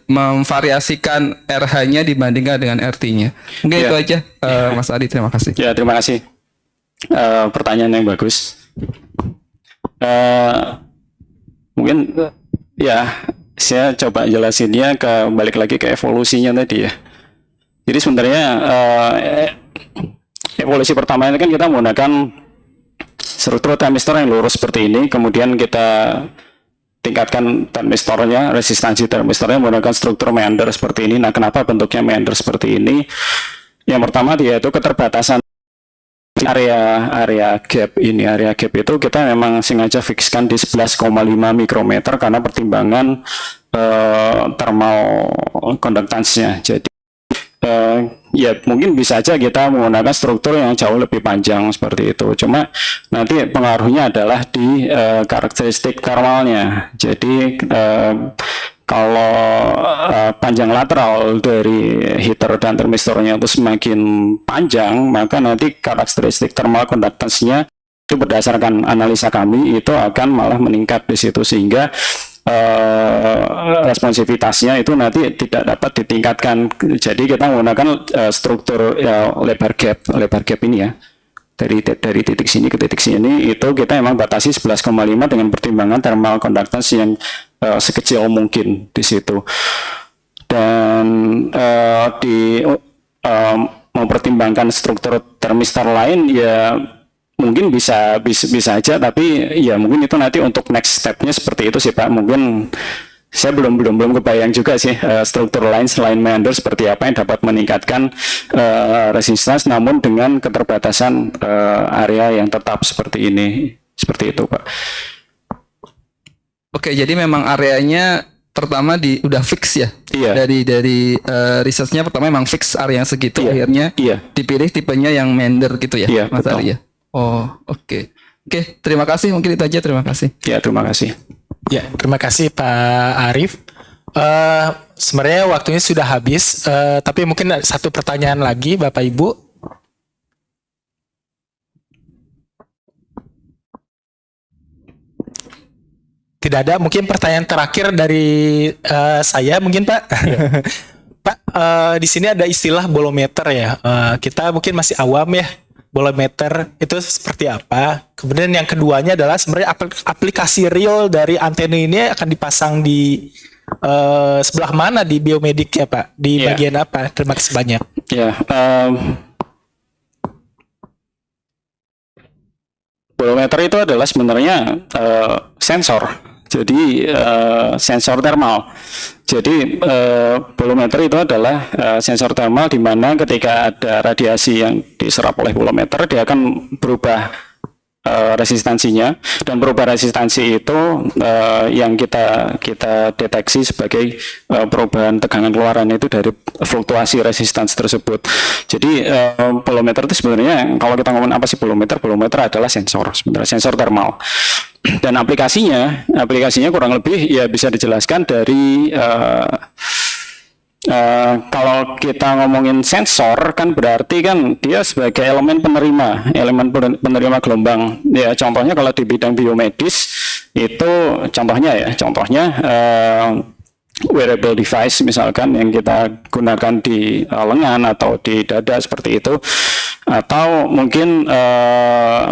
memvariasikan RH-nya dibandingkan dengan RT-nya. Mungkin itu aja, Mas Adi. Terima kasih. Ya, terima kasih. Pertanyaan yang bagus. Mungkin ya saya coba jelasinnya balik lagi ke evolusinya tadi ya. Jadi sebenarnya evolusi pertama ini kan kita menggunakan struktur termistor yang lurus seperti ini, kemudian kita tingkatkan termistornya, resistansi termistornya menggunakan struktur meander seperti ini. Nah, kenapa bentuknya meander seperti ini? Yang pertama yaitu keterbatasan area gap ini. Area gap itu kita memang sengaja fixkan di 11,5 mikrometer karena pertimbangan thermal conductance-nya. Jadi ya mungkin bisa aja kita menggunakan struktur yang jauh lebih panjang seperti itu. Cuma nanti pengaruhnya adalah di karakteristik thermalnya. Jadi kalau panjang lateral dari heater dan termistornya itu semakin panjang, maka nanti karakteristik thermal conductance-nya itu berdasarkan analisa kami itu akan malah meningkat di situ, sehingga responsivitasnya itu nanti tidak dapat ditingkatkan. Jadi kita menggunakan struktur lebar gap ini ya, dari titik sini ke titik sini itu kita memang batasi 11,5 dengan pertimbangan thermal conductance yang sekecil mungkin di situ. Dan mempertimbangkan struktur termistor lain ya mungkin bisa aja, tapi ya mungkin itu nanti untuk next stepnya seperti itu sih Pak. Mungkin saya belum kebayang juga sih struktur lain selain meander seperti apa yang dapat meningkatkan resistance namun dengan keterbatasan area yang tetap seperti ini, seperti itu Pak. Oke, jadi memang areanya pertama udah fix ya. Iya. Dari researchnya pertama memang fix area yang segitu, Iya. akhirnya Iya. dipilih tipenya yang meander gitu ya, Iya, Mas betul. Ari ya. Oh, oke. Oke, terima kasih. Mungkin itu aja. Terima kasih. Ya, terima kasih. Ya, terima kasih Pak Arif. Sebenarnya waktunya sudah habis, tapi mungkin ada satu pertanyaan lagi Bapak Ibu. Tidak ada, mungkin pertanyaan terakhir dari saya mungkin Pak. Pak, di sini ada istilah bolometer ya. Kita mungkin masih awam ya. Bolometer itu seperti apa? Kemudian yang keduanya adalah sebenarnya aplikasi real dari antena ini akan dipasang di sebelah mana di biomedik ya Pak? Di Iya. bagian apa? Terima kasih banyak. Ya, bolometer itu adalah sebenarnya sensor. Jadi sensor thermal. Jadi bolometer itu adalah sensor thermal di mana ketika ada radiasi yang diserap oleh bolometer dia akan berubah resistansinya, dan berubah resistansi itu yang kita deteksi sebagai perubahan tegangan keluaran itu dari fluktuasi resistance tersebut. Jadi bolometer itu sebenarnya kalau kita ngomong apa sih bolometer adalah sensor, sebenarnya sensor thermal. Dan aplikasinya kurang lebih ya bisa dijelaskan dari kalau kita ngomongin sensor kan berarti kan dia sebagai elemen penerima gelombang. Ya contohnya kalau di bidang biomedis itu contohnya wearable device misalkan yang kita gunakan di lengan atau di dada seperti itu, atau mungkin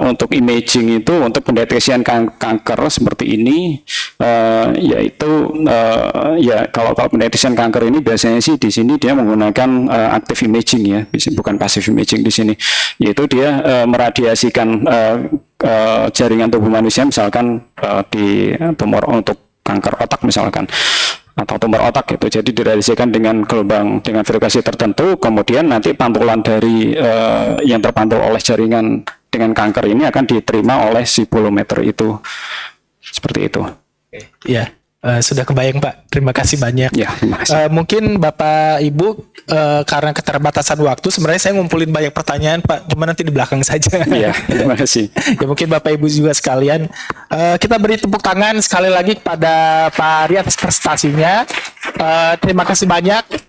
untuk imaging itu untuk pendeteksian kanker seperti ini, yaitu ya kalau pendeteksian kanker ini biasanya sih di sini dia menggunakan active imaging ya, bukan passive imaging di sini, yaitu dia meradiasikan jaringan tubuh manusia misalkan di tumor untuk kanker otak misalkan, atau tumor otak gitu. Jadi diradiasikan dengan gelombang dengan frekuensi tertentu, kemudian nanti pantulan dari yang terpantul oleh jaringan dengan kanker ini akan diterima oleh si bolometer itu. Seperti itu. Ya, sudah kebayang Pak. Terima kasih banyak. Ya, terima kasih. Mungkin Bapak Ibu karena keterbatasan waktu sebenarnya saya ngumpulin banyak pertanyaan Pak, cuma nanti di belakang saja. Iya, terima kasih. Ya mungkin Bapak Ibu juga sekalian, kita beri tepuk tangan sekali lagi kepada Pak Ari atas prestasinya. Terima kasih banyak.